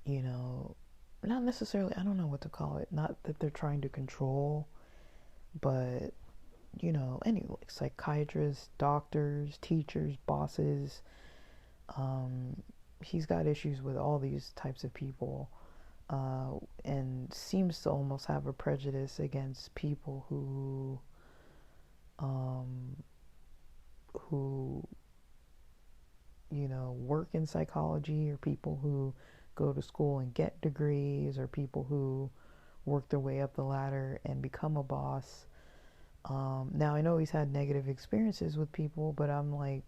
A: you know, not necessarily, I don't know what to call it, not that they're trying to control, but, you know, any like psychiatrists, doctors, teachers, bosses, he's got issues with all these types of people, and seems to almost have a prejudice against people um, who, you know, work in psychology, or people who go to school and get degrees, or people who work their way up the ladder and become a boss. Now, I know he's had negative experiences with people, but I'm like,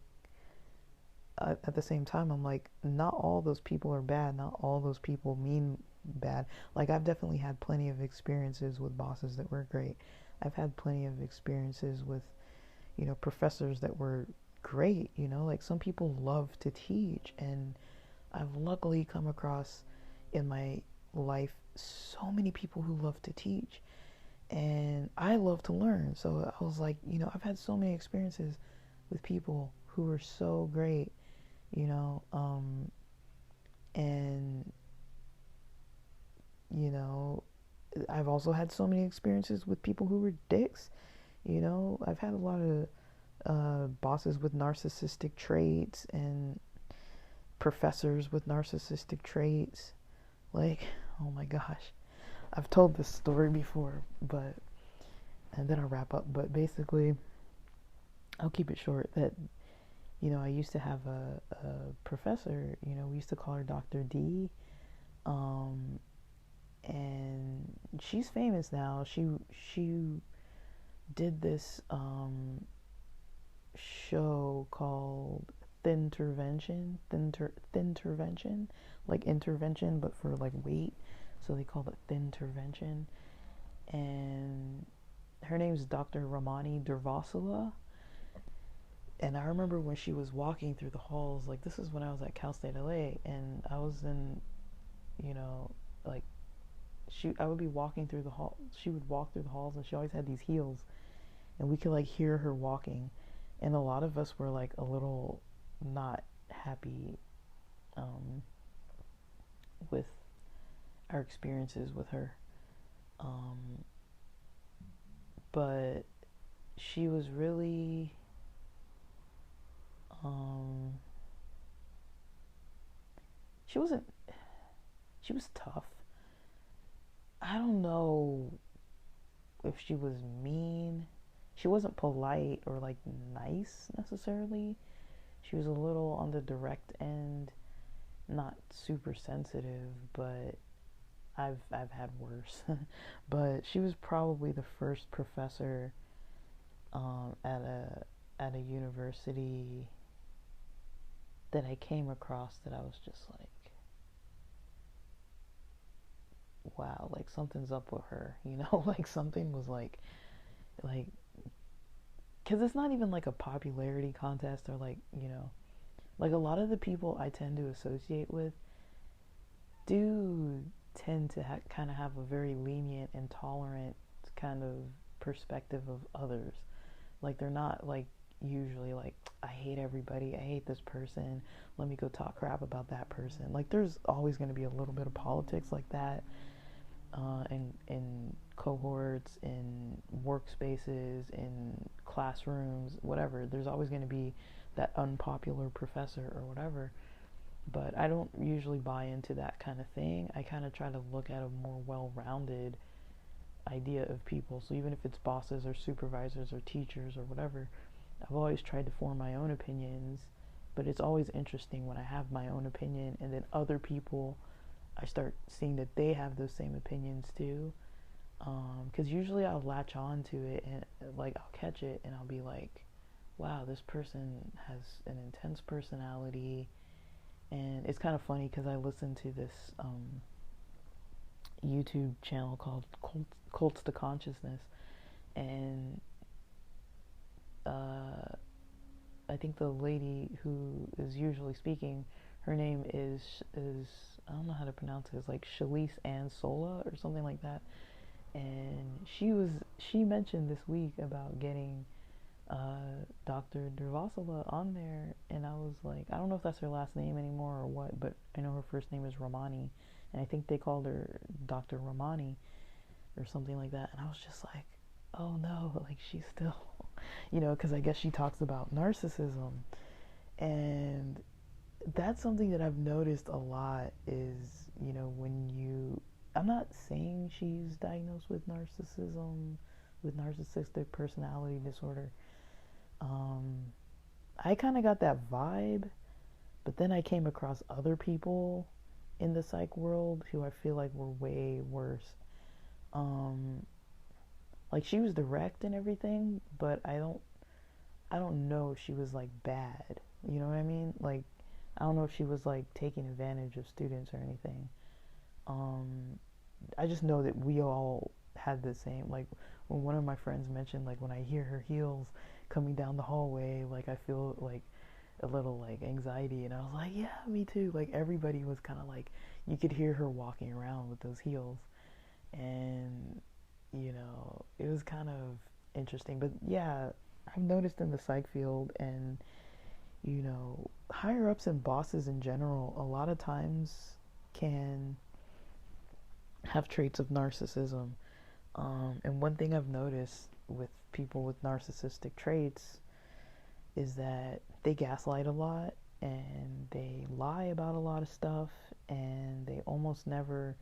A: at the same time, I'm like, not all those people are bad. Not all those people mean bad. Like, I've definitely had plenty of experiences with bosses that were great. I've had plenty of experiences with, you know, professors that were great. You know, like some people love to teach, and I've luckily come across in my life so many people who love to teach, and I love to learn. So I was like, you know, I've had so many experiences with people who were so great, you know, and, you know, I've also had so many experiences with people who were dicks. You know, I've had a lot of bosses with narcissistic traits, and professors with narcissistic traits. Like, oh my gosh, I've told this story before, but, and then I'll wrap up. But basically, I'll keep it short. That, you know, I used to have a professor. You know, we used to call her Dr. D. Um, and she's famous now. She did this show called Thintervention, Thintervention, like intervention, but for like weight. So they call it Thintervention. And her name's Dr. Ramani Durvasula. And I remember when she was walking through the halls, like this is when I was at Cal State LA, and I was in, you know, like I would be walking through the hall. She would walk through the halls, and she always had these heels, and we could like hear her walking, and a lot of us were like a little not happy with our experiences with her, but she was really she wasn't she was tough. I don't know if she was mean. She wasn't polite or like nice necessarily. She was a little on the direct end, not super sensitive, but I've had worse. But she was probably the first professor at a university that I came across that I was just like, wow, like something's up with her, you know, like something was like, because it's not even like a popularity contest, or like, you know, like a lot of the people I tend to associate with do tend to kind of have a very lenient and tolerant kind of perspective of others. Like they're not like usually like, I hate everybody, I hate this person, let me go talk crap about that person. Like there's always going to be a little bit of politics like that, in cohorts, in workspaces, in classrooms, whatever. There's always going to be that unpopular professor or whatever. But I don't usually buy into that kind of thing. I kind of try to look at a more well-rounded idea of people. So even if it's bosses or supervisors or teachers or whatever, I've always tried to form my own opinions. But it's always interesting when I have my own opinion and then other people, I start seeing that they have those same opinions too. Because usually I'll latch on to it, and like I'll catch it and I'll be like, wow, this person has an intense personality. And it's kind of funny because I listened to this YouTube channel called Cults to Consciousness, and I think the lady who is usually speaking, her name is I don't know how to pronounce it. It's like Shalise Ann Sola or something like that. And she mentioned this week about getting Dr. Durvasula on there, and I was like, I don't know if that's her last name anymore or what, but I know her first name is Ramani, and I think they called her Dr. Ramani or something like that, and I was just like, oh no, like she's still, because I guess she talks about narcissism, and that's something that I've noticed a lot is, when I'm not saying she's diagnosed with narcissism, with narcissistic personality disorder. Um, I kind of got that vibe, but then I came across other people in the psych world who I feel like were way worse. Um, like she was direct and everything, but I don't know if she was like bad. You know what I mean? Like I don't know if she was like taking advantage of students or anything. Um, I just know that we all had the same, like when one of my friends mentioned, like when I hear her heels coming down the hallway, like I feel like a little like anxiety, and I was like, yeah, me too. Like everybody was kind of like, you could hear her walking around with those heels, and it was kind of interesting. But yeah, I've noticed in the psych field and higher ups and bosses in general, a lot of times can have traits of narcissism. And one thing I've noticed with people with narcissistic traits is that they gaslight a lot and they lie about a lot of stuff, and they almost never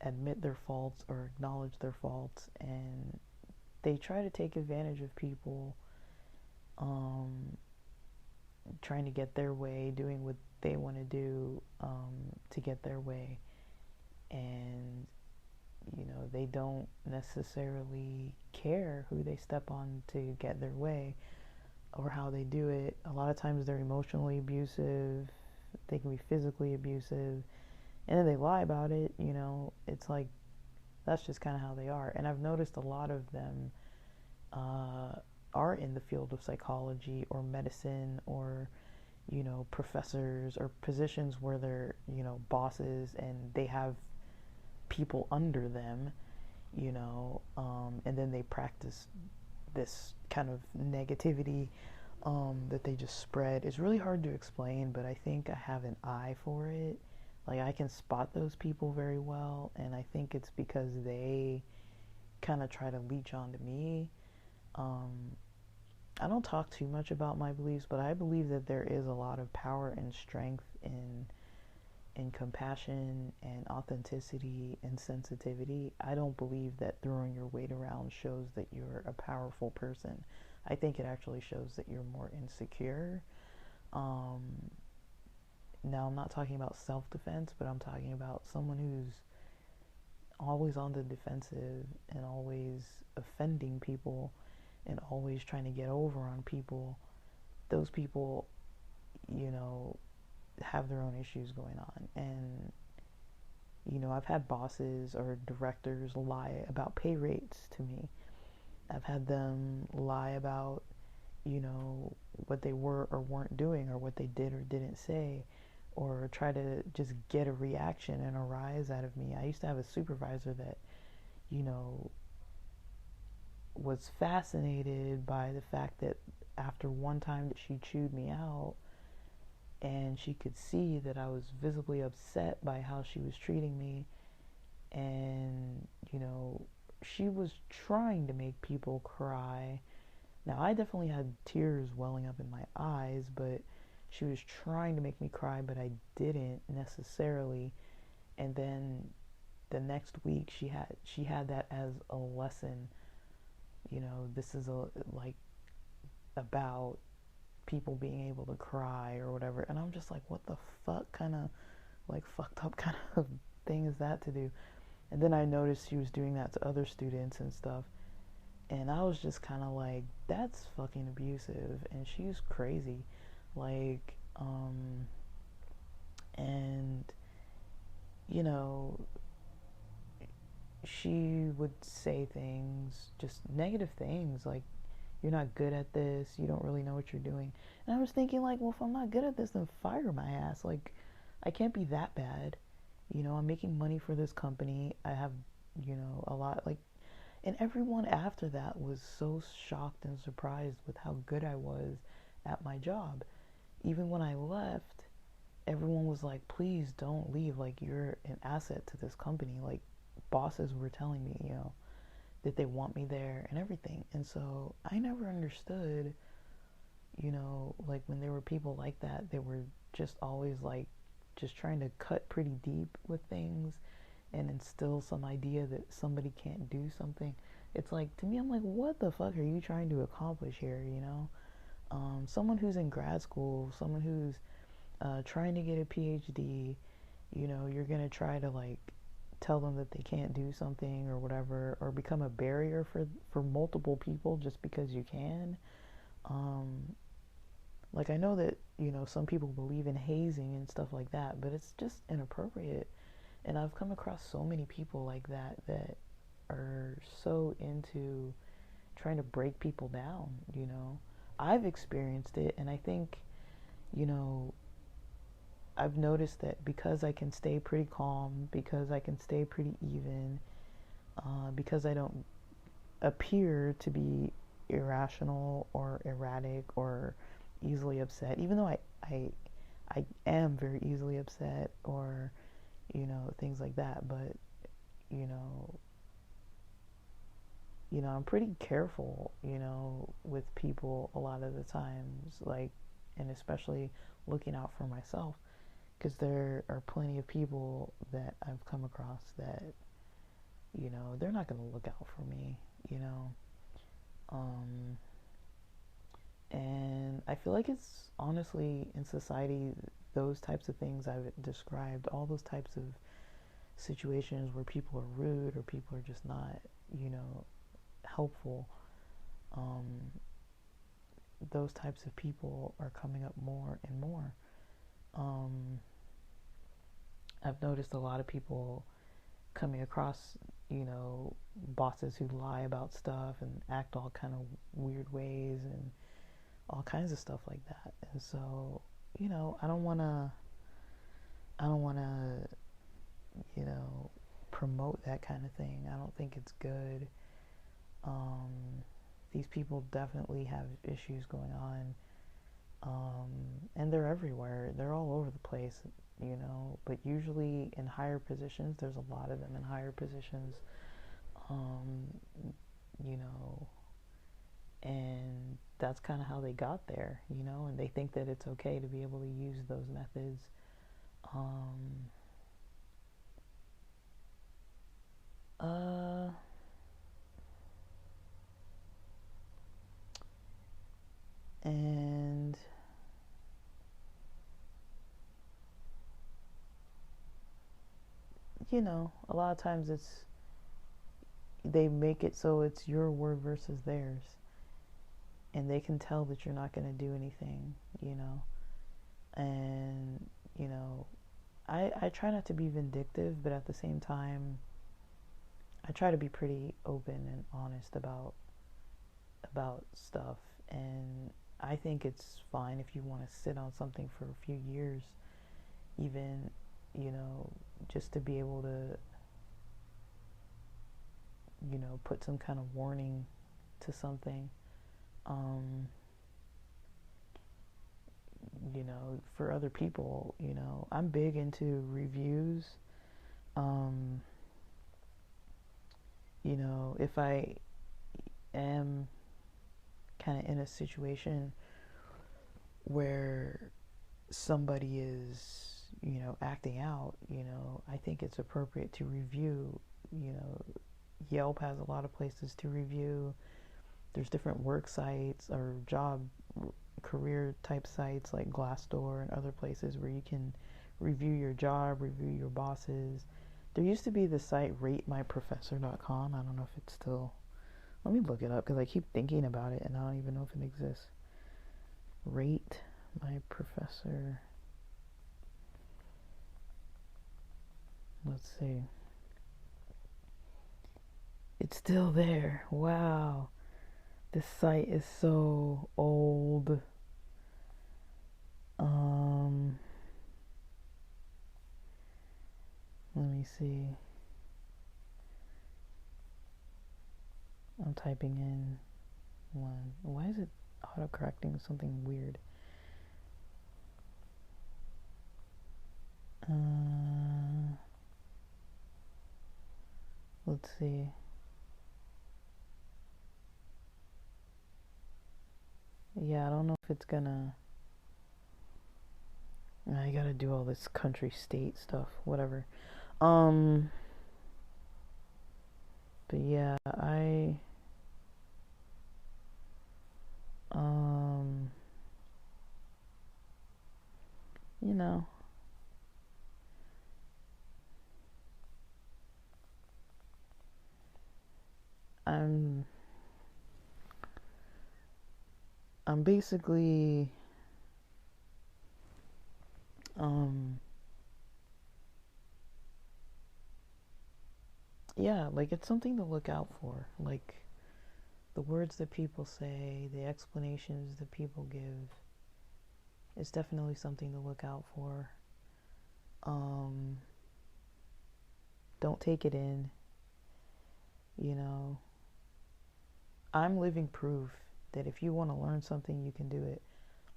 A: admit their faults or acknowledge their faults, and they try to take advantage of people, um, trying to get their way, doing what they want to do, to get their way. And they don't necessarily care who they step on to get their way or how they do it. A lot of times they're emotionally abusive, they can be physically abusive, and then they lie about it. It's like that's just kind of how they are. And I've noticed a lot of them uh, are in the field of psychology or medicine, or professors, or positions where they're bosses and they have people under them, and then they practice this kind of negativity, that they just spread. It's really hard to explain, but I think I have an eye for it. Like I can spot those people very well, and I think it's because they kind of try to leech onto me. Um, I don't talk too much about my beliefs, but I believe that there is a lot of power and strength in compassion and authenticity and sensitivity. I don't believe that throwing your weight around shows that you're a powerful person. I think it actually shows that you're more insecure. Um, Now, I'm not talking about self defense, but I'm talking about someone who's always on the defensive and always offending people and always trying to get over on people. Those people, you know, have their own issues going on. And I've had bosses or directors lie about pay rates to me. I've had them lie about, what they were or weren't doing, or what they did or didn't say, or try to just get a reaction and a rise out of me. I used to have a supervisor that, you know, was fascinated by the fact that after one time that she chewed me out, and she could see that I was visibly upset by how she was treating me, and she was trying to make people cry. Now I definitely had tears welling up in my eyes, but she was trying to make me cry, but I didn't necessarily. And then the next week she had that as a lesson. This is like about people being able to cry or whatever. And I'm just like, what the fuck kind of like fucked up kind of thing is that to do? And then I noticed she was doing that to other students and stuff. And I was just kind of like, that's fucking abusive. And she's crazy. Like, and, you know, she would say things, just negative things, like, you're not good at this, you don't really know what you're doing. And I was thinking, like, well, if I'm not good at this, then fire my ass. Like, I can't be that bad. I'm making money for this company. I have, a lot, like, And everyone after that was so shocked and surprised with how good I was at my job. Even when I left, everyone was like, please don't leave. Like, you're an asset to this company. Like, bosses were telling me, that they want me there and everything. And so I never understood, like when there were people like that, they were just always like, just trying to cut pretty deep with things and instill some idea that somebody can't do something. It's like, to me, I'm like, what the fuck are you trying to accomplish here? Someone who's in grad school, someone who's trying to get a PhD, you're gonna try to like tell them that they can't do something or whatever, or become a barrier for multiple people just because you can. Um, like, I know that some people believe in hazing and stuff like that, but it's just inappropriate. And I've come across so many people like that are so into trying to break people down. I've experienced it, and I think, you know, I've noticed that because I can stay pretty calm, because I can stay pretty even, because I don't appear to be irrational or erratic or easily upset, even though I am very easily upset, or, things like that. But, you know, I'm pretty careful, with people a lot of the times, like, and especially looking out for myself, because there are plenty of people that I've come across that, they're not going to look out for me, you know. Um, and I feel like it's honestly in society, those types of things I've described, all those types of situations where people are rude or people are just not, helpful, um, those types of people are coming up more and more. Um, I've noticed a lot of people coming across, bosses who lie about stuff and act all kind of weird ways and all kinds of stuff like that. And so, I don't want to, you know, promote that kind of thing. I don't think it's good. Um, these people definitely have issues going on, and they're everywhere. They're all over the place, But usually in higher positions, there's a lot of them in higher positions, um, you know, and that's kind of how they got there, And they think that it's okay to be able to use those methods. Um, uh, and a lot of times they make it so it's your word versus theirs, and they can tell that you're not going to do anything, and you know I try not to be vindictive, but at the same time I try to be pretty open and honest about stuff. And I think it's fine if you want to sit on something for a few years, even, you know just to be able to, put some kind of warning to something. um for other people, I'm big into reviews. um if I am kind of in a situation where somebody is, acting out, I think it's appropriate to review. You know, Yelp has a lot of places to review. There's different work sites or job career type sites like Glassdoor and other places where you can review your job, review your bosses. There used to be the site ratemyprofessor.com. I don't know if it's still. Let me look it up because I keep thinking about it and I don't even know if it exists. Rate my professor. Let's see. It's still there. Wow. This site is so old. Let me see. I'm typing in one. Why is it auto-correcting something weird? Let's see. Yeah, I don't know if it's gonna... I gotta do all this country state stuff, whatever. But yeah, you know, I'm I'm basically yeah, like it's something to look out for. Like the words that people say, the explanations that people give, it's definitely something to look out for. Um, don't take it in, you know. I'm living proof that if you want to learn something, you can do it.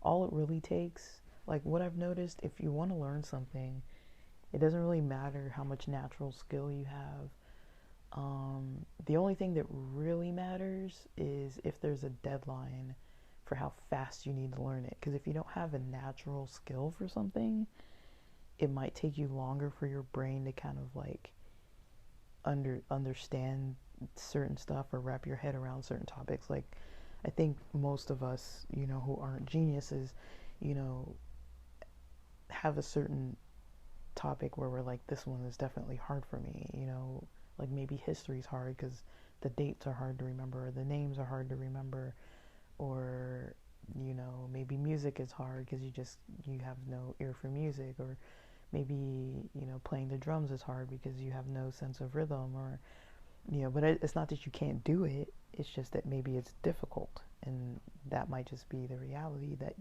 A: All it really takes, like what I've noticed, if you want to learn something, it doesn't really matter how much natural skill you have. The only thing that really matters is if there's a deadline for how fast you need to learn it. Because if you don't have a natural skill for something, it might take you longer for your brain to kind of like understand certain stuff or wrap your head around certain topics. Like I think most of us, you know, who aren't geniuses, you know, have a certain topic where we're like, this one is definitely hard for me, you know, like maybe history's hard because the dates are hard to remember, or the names are hard to remember, or you know, maybe music is hard because you have no ear for music, or maybe, you know, playing the drums is hard because you have no sense of rhythm, or you know, but it's not that you can't do it, it's just that maybe it's difficult, and that might just be the reality that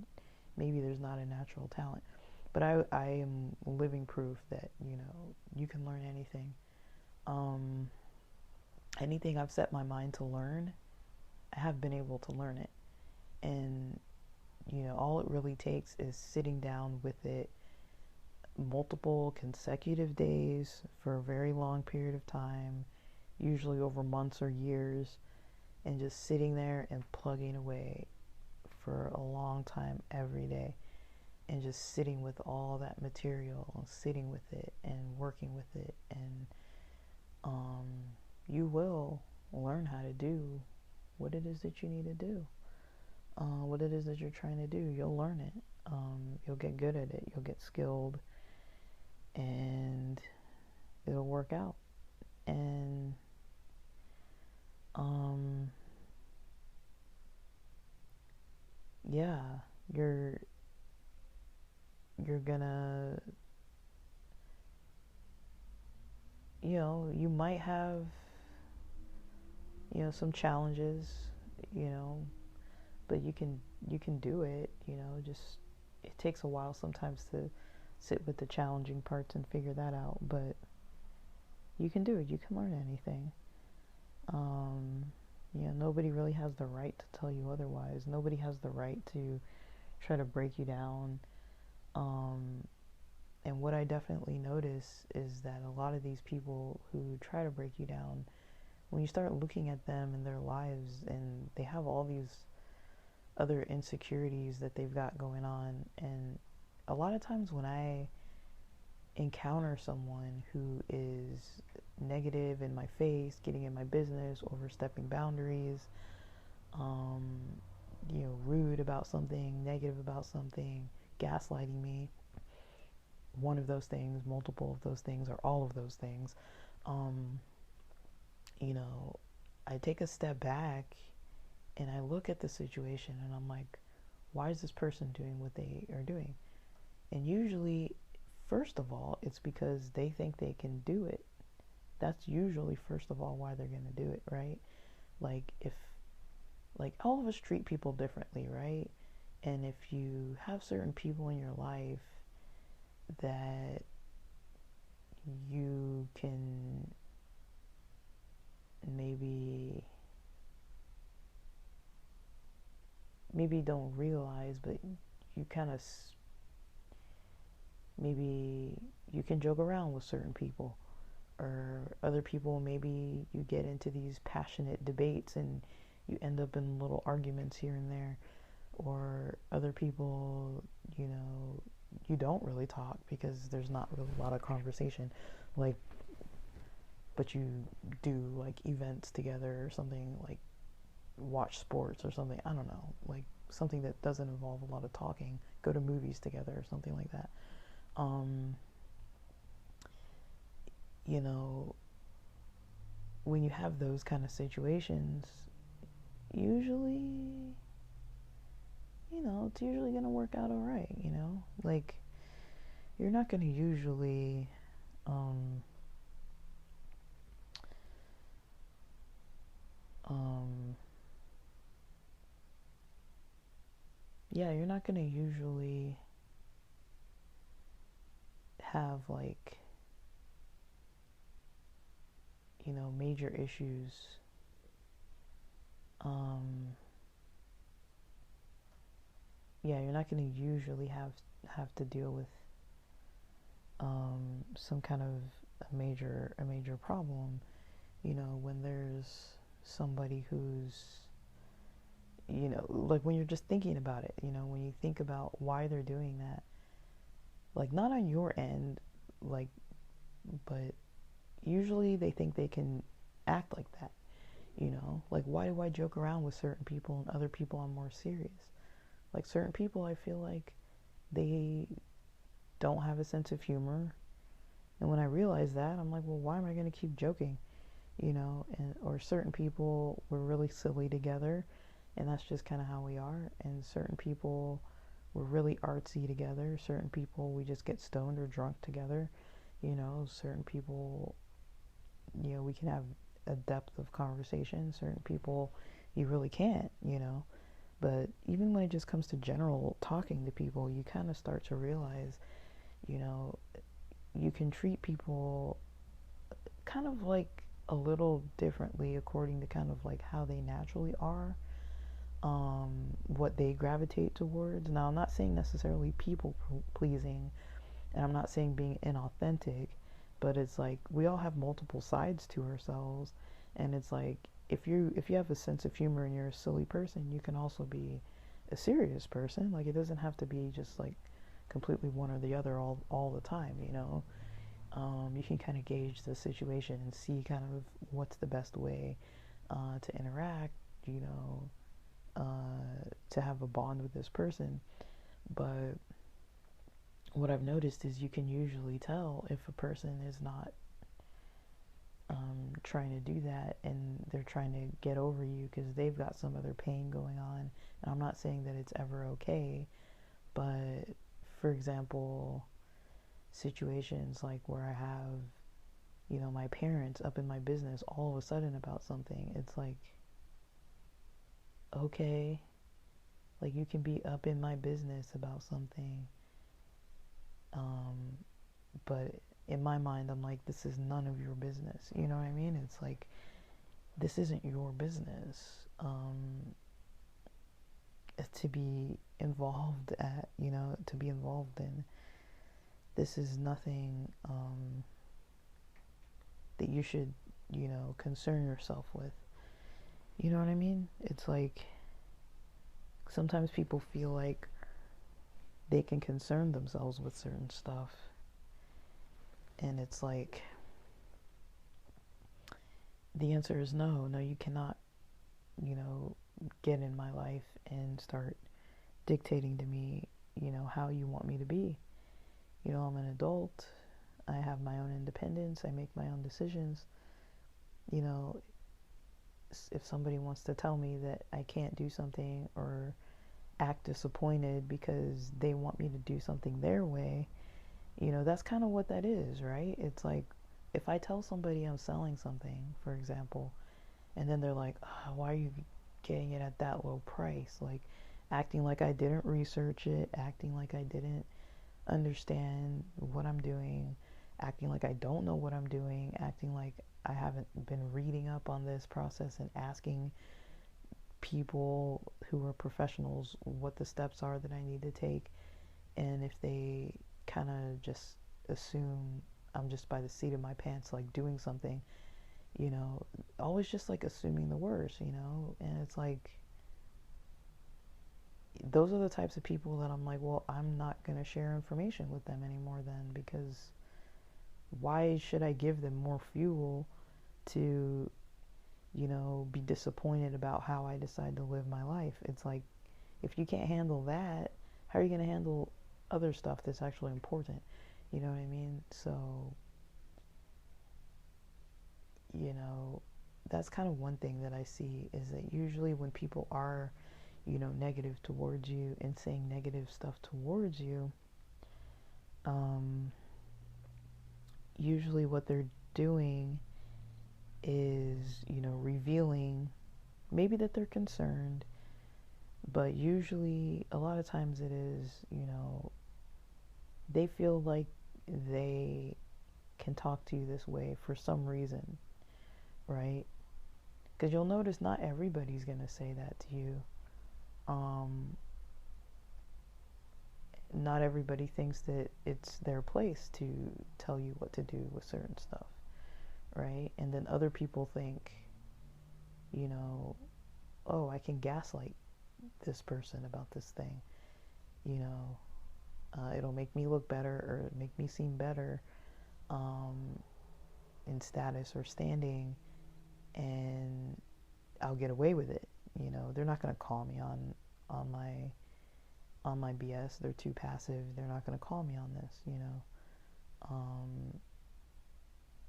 A: maybe there's not a natural talent. But I am living proof that, you know, you can learn anything. Um, Anything I've set my mind to learn, I have been able to learn it. And, you know, all it really takes is sitting down with it multiple consecutive days for a very long period of time, usually over months or years, and just sitting there and plugging away for a long time every day, and just sitting with all that material, sitting with it and working with it, and um, you will learn how to do what it is that you need to do, what it is that you're trying to do. You'll learn it. You'll get good at it. You'll get skilled, and it'll work out. And um, yeah, you're gonna, you know, you might have, you know, some challenges, you know, but you can do it, you know. Just it takes a while sometimes to sit with the challenging parts and figure that out, but you can do it. You can learn anything. um you know, nobody really has the right to tell you otherwise. Nobody has the right to try to break you down. um and what I definitely notice is that a lot of these people who try to break you down, when you start looking at them and their lives, and they have all these other insecurities that they've got going on. And a lot of times when I encounter someone who is negative in my face, getting in my business, overstepping boundaries, um, you know, rude about something, negative about something, gaslighting me, one of those things, multiple of those things, or all of those things, um, you know, I take a step back and I look at the situation and I'm like, why is this person doing what they are doing? And usually, first of all, it's because they think they can do it. That's usually, first of all, why they're going to do it, right? Like, if, like, all of us treat people differently, right? And if you have certain people in your life that you can maybe maybe don't realize, but you kind of maybe you can joke around with certain people, or other people, maybe you get into these passionate debates and you end up in little arguments here and there, or other people, you don't really talk because there's not really a lot of conversation, like, but you do like events together or something, like watch sports or something, I don't know, like something that doesn't involve a lot of talking, go to movies together or something like that. um you know when you have those kind of situations, usually, it's usually going to work out all right, like you're not going to usually um um yeah, you're not going to usually have like, major issues. um yeah, you're not going to usually have to deal with some kind of a major problem, when there's somebody who's, like when you're just thinking about it, when you think about why they're doing that, like not on your end, like, but usually they think they can act like that, like why do I joke around with certain people and other people I'm more serious? Like certain people, I feel like they don't have a sense of humor, and when I realize that, I'm like, well, why am I going to keep joking? And or certain people, we're really silly together, and that's just kind of how we are. And certain people, we're really artsy together. Certain people, we just get stoned or drunk together. Certain people, we can have a depth of conversation. Certain people, you really can't. But even when it just comes to general talking to people, you kind of start to realize, you know, you can treat people kind of like a little differently according to kind of like how they naturally are, what they gravitate towards. Now, I'm not saying necessarily people pleasing, and I'm not saying being inauthentic, but it's like we all have multiple sides to ourselves, and it's like if you have a sense of humor and you're a silly person, you can also be a serious person. Like it doesn't have to be just like completely one or the other all the time. You can kind of gauge the situation and see kind of what's the best way to interact, to have a bond with this person. But what I've noticed is you can usually tell if a person is not trying to do that, and they're trying to get over you because they've got some other pain going on. And I'm not saying that it's ever okay, but for example, situations like where I have, my parents up in my business all of a sudden about something, it's like, okay, like you can be up in my business about something, um, but in my mind, I'm like, this is none of your business. You know what I mean? It's like, this isn't your business to be involved to be involved in. This is nothing that you should, concern yourself with. You know what I mean? It's like, sometimes people feel like they can concern themselves with certain stuff. And it's like, the answer is no. No, you cannot, get in my life and start dictating to me, how you want me to be. I'm an adult. I have my own independence. I make my own decisions. If somebody wants to tell me that I can't do something or act disappointed because they want me to do something their way, that's kind of what that is, right? It's like, if I tell somebody I'm selling something, for example, and then they're like, oh, why are you getting it at that low price? Like, acting like I didn't research it, acting like I didn't understand what I'm doing, acting like I don't know what I'm doing, acting like I haven't been reading up on this process and asking people who are professionals what the steps are that I need to take. And if they kind of just assume I'm just by the seat of my pants, like doing something, always just like assuming the worst, and it's like, those are the types of people that I'm like, well, I'm not going to share information with them anymore then, because why should I give them more fuel to, be disappointed about how I decide to live my life? It's like, if you can't handle that, how are you going to handle other stuff that's actually important? You know what I mean? So, that's kind of one thing that I see, is that usually when people are, negative towards you and saying negative stuff towards you, usually what they're doing is, revealing maybe that they're concerned, but usually a lot of times it is, they feel like they can talk to you this way for some reason, right? Because you'll notice not everybody's going to say that to you. Not everybody thinks that it's their place to tell you what to do with certain stuff, right? And then other people think, oh, I can gaslight this person about this thing, it'll make me look better, or make me seem better in status or standing, and I'll get away with it. They're not going to call me on my BS. They're too passive. They're not going to call me on this,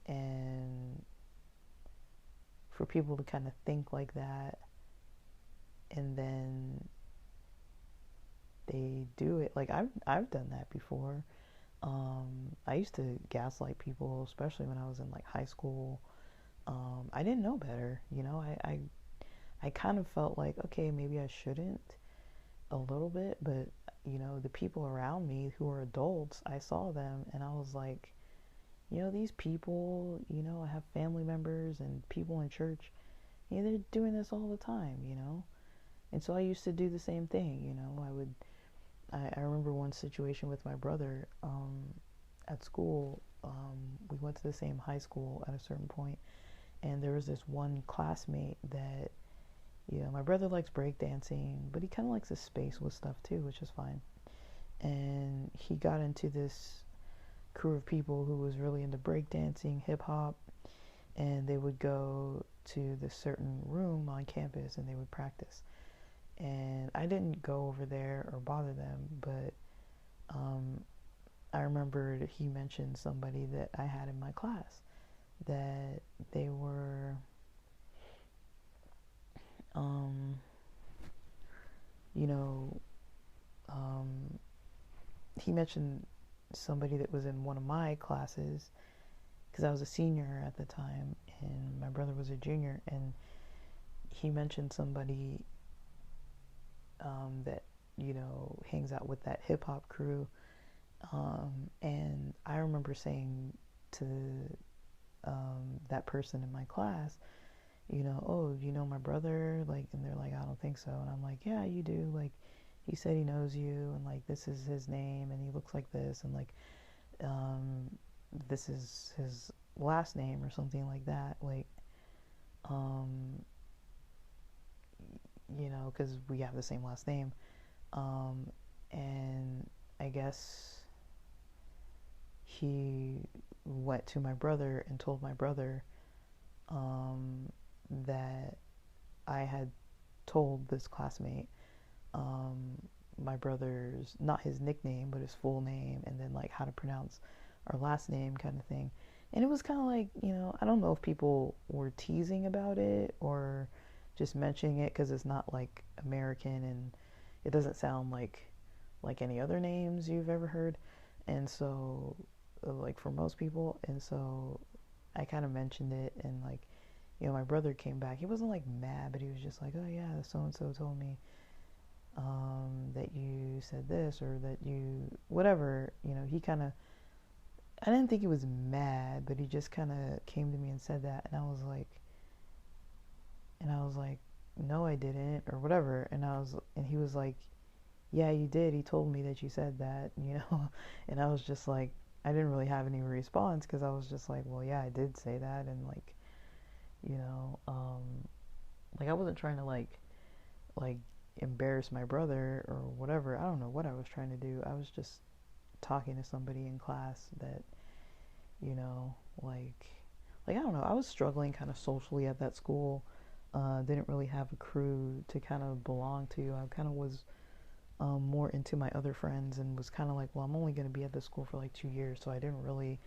A: and for people to kind of think like that, and then they do it. Like, I've done that before. I used to gaslight people, especially when I was in like high school. I didn't know better, I kind of felt like, okay, maybe I shouldn't, a little bit, but the people around me who were adults, I saw them and I was like, these people, I have family members and people in church, they're doing this all the time, and so I used to do the same thing. I remember one situation with my brother at school. We went to the same high school at a certain point, and there was this one classmate that, my brother likes breakdancing, but he kind of likes the space with stuff too, which is fine. And he got into this crew of people who was really into breakdancing, hip hop, and they would go to this certain room on campus and they would practice. And I didn't go over there or bother them, but I remembered he mentioned somebody that I had in my class, that they were, he mentioned somebody that was in one of my classes, because I was a senior at the time and my brother was a junior, and he mentioned somebody that hangs out with that hip hop crew, and I remember saying to that person in my class, oh, you know my brother, like, and they're like, I don't think so, and I'm like, yeah, you do, like, he said he knows you, and like, this is his name, and he looks like this, and like, this is his last name or something like that, like, because we have the same last name, and I guess he went to my brother and told my brother that I had told this classmate my brother's, not his nickname, but his full name, and then like how to pronounce our last name, kind of thing. And it was kind of like, I don't know if people were teasing about it or just mentioning it because it's not like American and it doesn't sound like any other names you've ever heard. And so, like, for most people, and so I kind of mentioned it, and like, my brother came back. He wasn't like mad, but he was just like, oh yeah, so and so told me that you said this, or that you whatever. He kind of, I didn't think he was mad, but he just kind of came to me and said that, and I was like, no, I didn't, or whatever. And he was like, yeah, you did. He told me that you said that, you know? And I was just like, I didn't really have any response because I was just like, well, yeah, I did say that. And like, you know, like I wasn't trying to like embarrass my brother or whatever. I don't know what I was trying to do. I was just talking to somebody in class that, you know, like I don't know. I was struggling kind of socially at that school. Didn't really have a crew to kind of belong to. I kind of was more into my other friends and was kind of like, well, I'm only going to be at this school for like 2 years, so I didn't really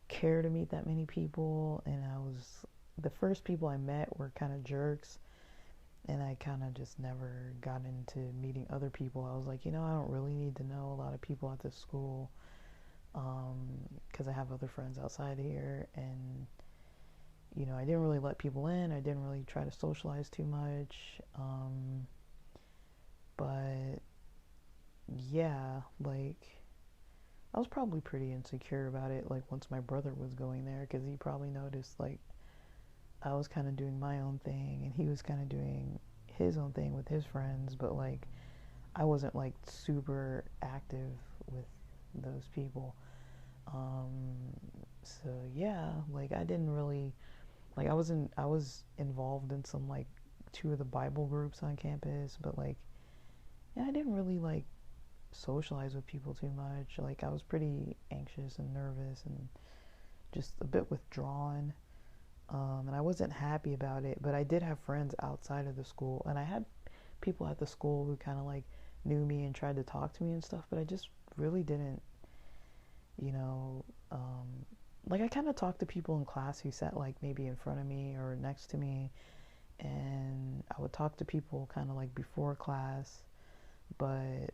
A: care to meet that many people. And the first people I met were kind of jerks, and I kind of just never got into meeting other people. I was like, you know, I don't really need to know a lot of people at this school because I have other friends outside here, and you know, I didn't really let people in. I didn't really try to socialize too much. But yeah, like I was probably pretty insecure about it. Like once my brother was going there, because he probably noticed like I was kind of doing my own thing, and he was kind of doing his own thing with his friends. But like I wasn't like super active with those people. Um, so yeah, like I didn't really like I was involved in some like two of the Bible groups on campus, but like yeah, I didn't really like socialize with people too much. Like I was pretty anxious and nervous and just a bit withdrawn. And I wasn't happy about it, but I did have friends outside of the school, and I had people at the school who kind of like knew me and tried to talk to me and stuff, but I just really didn't, you know, like I kind of talked to people in class who sat like maybe in front of me or next to me, and I would talk to people kind of like before class, but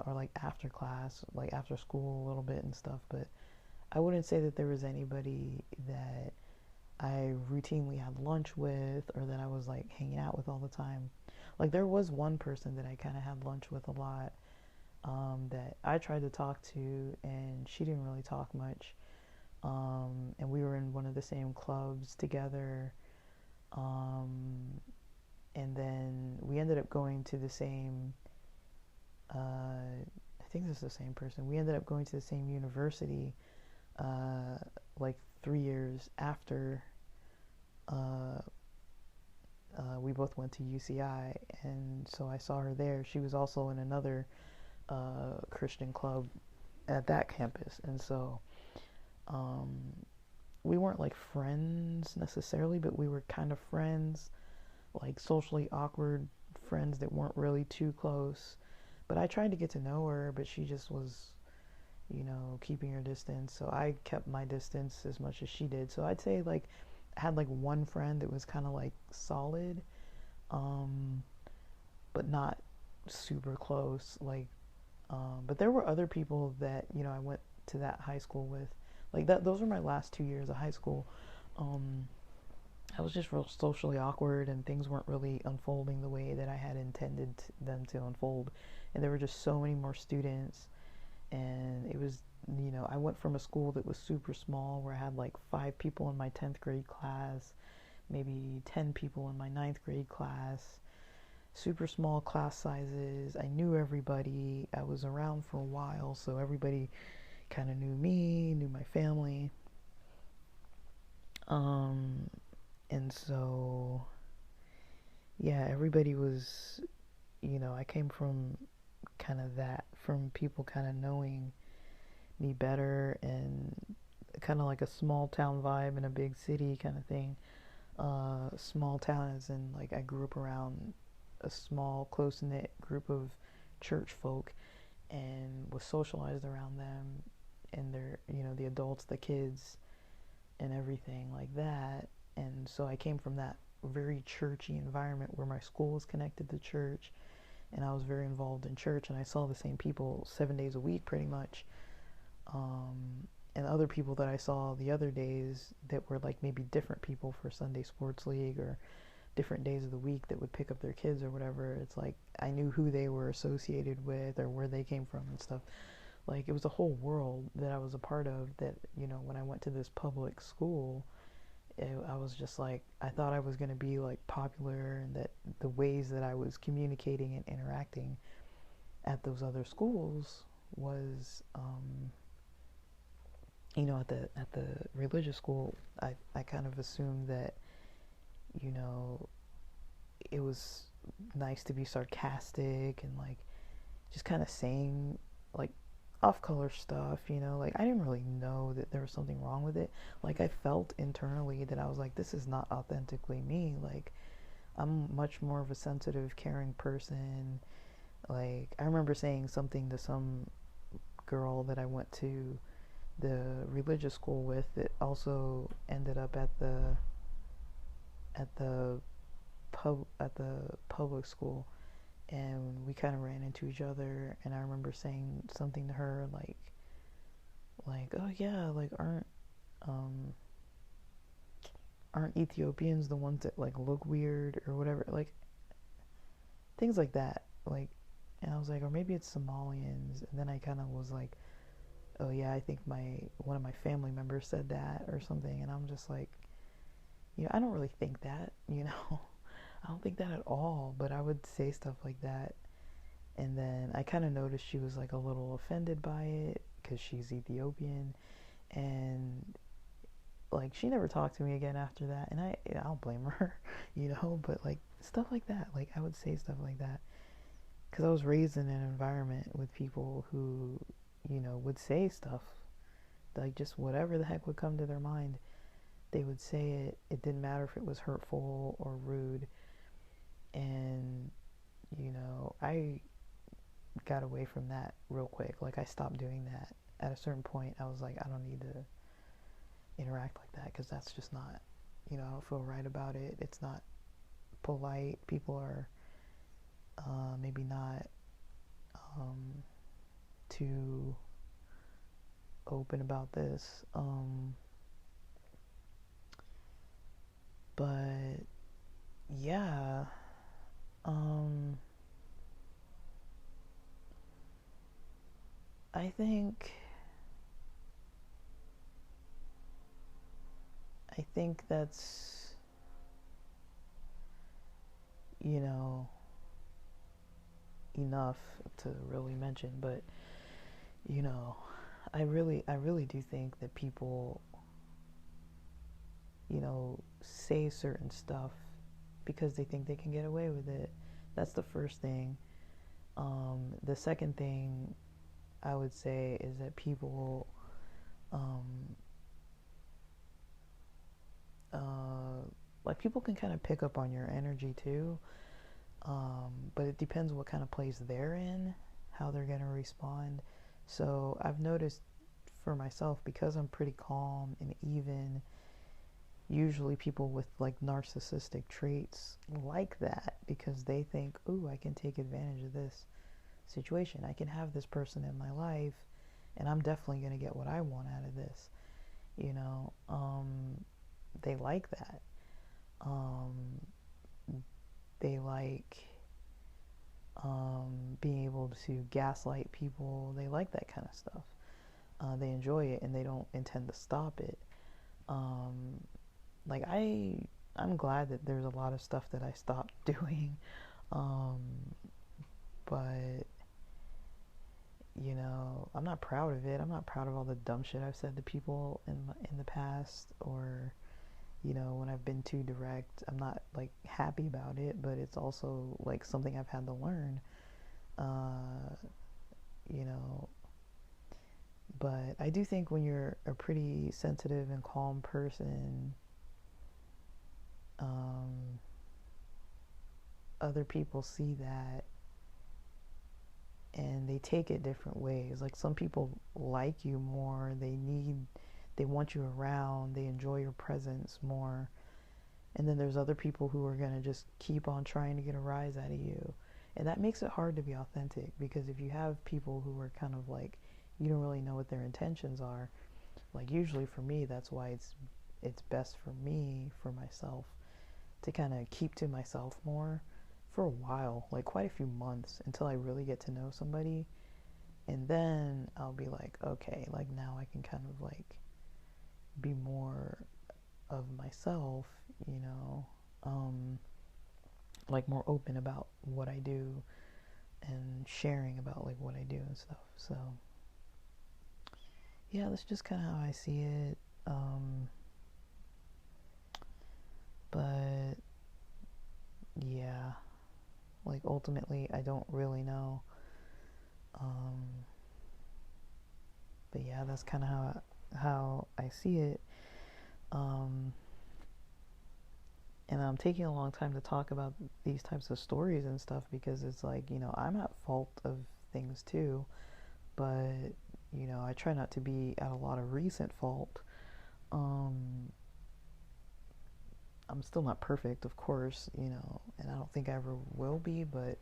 A: or like after class, like after school a little bit and stuff, but I wouldn't say that there was anybody that I routinely had lunch with or that I was like hanging out with all the time. Like there was one person that I kind of had lunch with a lot that I tried to talk to, and she didn't really talk much. And we were in one of the same clubs together. Um, and then we ended up going to the same, I think this is the same person. We ended up going to the same university uh, like 3 years after uh, we both went to UCI, and so I saw her there. She was also in another Christian club at that campus, and so um, we weren't like friends necessarily, but we were kind of friends, like socially awkward friends that weren't really too close. But I tried to get to know her, but she just was, you know, keeping her distance. So I kept my distance as much as she did. So I'd say like I had like one friend that was kind of like solid, um, but not super close. But there were other people that you know I went to that high school with. Like that, those were my last 2 years of high school. Um, I was just real socially awkward, and things weren't really unfolding the way that I had intended them to unfold. And there were just so many more students, and it was, you know, I went from a school that was super small where I had like 5 people in my 10th grade class, maybe 10 people in my ninth grade class, super small class sizes. I knew everybody. I was around for a while, so everybody kind of knew me, knew my family. Um, and so, yeah, everybody was, you know, I came from kind of that, from people kind of knowing me better, and kind of like a small town vibe in a big city kind of thing. Small town as in like I grew up around a small close knit group of church folk and was socialized around them and their, you know, the adults, the kids, and everything like that. And so I came from that very churchy environment where my school was connected to church, and I was very involved in church, and I saw the same people 7 days a week pretty much. And other people that I saw the other days that were like maybe different people for Sunday Sports League or different days of the week that would pick up their kids or whatever. It's like I knew who they were associated with or where they came from and stuff. Like it was a whole world that I was a part of that, you know, when I went to this public school, I was just like, I thought I was going to be like popular, and that the ways that I was communicating and interacting at those other schools was, at the religious school, I kind of assumed that, you know, it was nice to be sarcastic and like just kind of saying like off color stuff, like I didn't really know that there was something wrong with it. Like I felt internally that I was like, this is not authentically me. Like I'm much more of a sensitive, caring person. Like I remember saying something to some girl that I went to the religious school with that also ended up at the at the public school, and we kind of ran into each other, and I remember saying something to her like oh yeah, like um aren't Ethiopians the ones that like look weird or whatever, like things like that, like, and I was like, or maybe it's Somalians, and then I kind of was like, oh yeah, I think my one of my family members said that or something, and I'm just like, I don't really think that, I don't think that at all, but I would say stuff like that. And then I kind of noticed she was like a little offended by it because she's Ethiopian, and like she never talked to me again after that. And I don't blame her, but like stuff like that, like I would say stuff like that because I was raised in an environment with people who, would say stuff like just whatever the heck would come to their mind. They would say it. It didn't matter if it was hurtful or rude. And, I got away from that real quick. Like, I stopped doing that. At a certain point, I was like, I don't need to interact like that because that's just not, I don't feel right about it. It's not polite. People are maybe not too open about this. But yeah, um, I think that's, you know, enough to really mention, but you know, I really do think that people, say certain stuff because they think they can get away with it. That's the first thing. The second thing I would say is that people, um, uh, like people can kind of pick up on your energy too. But it depends what kind of place they're in, how they're going to respond. So I've noticed for myself, because I'm pretty calm and even, usually people with like narcissistic traits like that because they think, ooh, I can take advantage of this situation. I can have this person in my life and I'm definitely going to get what I want out of this. You know, they like that. Um, they like being able to gaslight people. They like that kind of stuff. They enjoy it and they don't intend to stop it. Um, like I'm glad that there's a lot of stuff that I stopped doing, um, but I'm not proud of it. I'm not proud of all the dumb shit I've said to people in the past, or when I've been too direct. I'm not like happy about it, but it's also like something I've had to learn. Uh, you know, but I do think when you're a pretty sensitive and calm person, um, other people see that and they take it different ways. Like some people like you more, they want you around, they enjoy your presence more. And then there's other people who are going to just keep on trying to get a rise out of you. And that makes it hard to be authentic because if you have people who are kind of like, you don't really know what their intentions are, like usually for me, that's why it's best for me, for myself, to kind of keep to myself more for a while, like quite a few months until I really get to know somebody. And then I'll be like, okay, like now I can kind of like be more of myself, you know, like more open about what I do and sharing about like what I do and stuff. So yeah, that's just kind of how I see it. But yeah, like ultimately, I don't really know. Um, but yeah, that's kind of how I see it. Um, and I'm taking a long time to talk about these types of stories and stuff because it's like, you know, I'm at fault of things too, but you know, I try not to be at a lot of recent fault. Um, I'm still not perfect, of course, you know, and I don't think I ever will be, but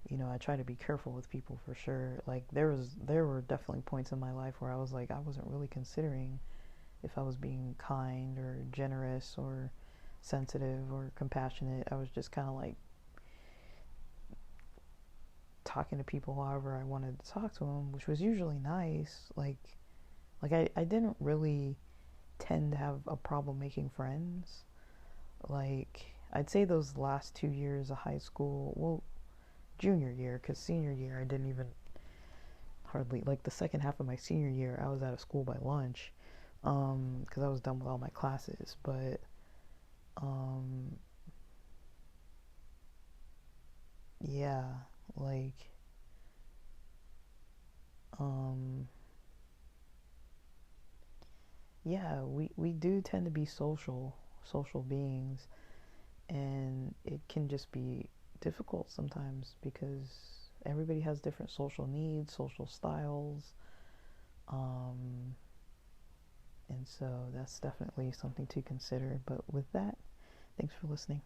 A: you know, I try to be careful with people for sure. Like there were definitely points in my life where I was like I wasn't really considering if I was being kind or generous or sensitive or compassionate. I was just kind of like talking to people however I wanted to talk to them, which was usually nice. I didn't really tend to have a problem making friends. Like I'd say those last 2 years of high school, well, junior year, because senior year I didn't even hardly, like the second half of my senior year I was out of school by lunch, because I was done with all my classes. But um, yeah, like um, yeah, we do tend to be social beings, and it can just be difficult sometimes because everybody has different social needs, social styles, um, and so that's definitely something to consider. But with that, thanks for listening.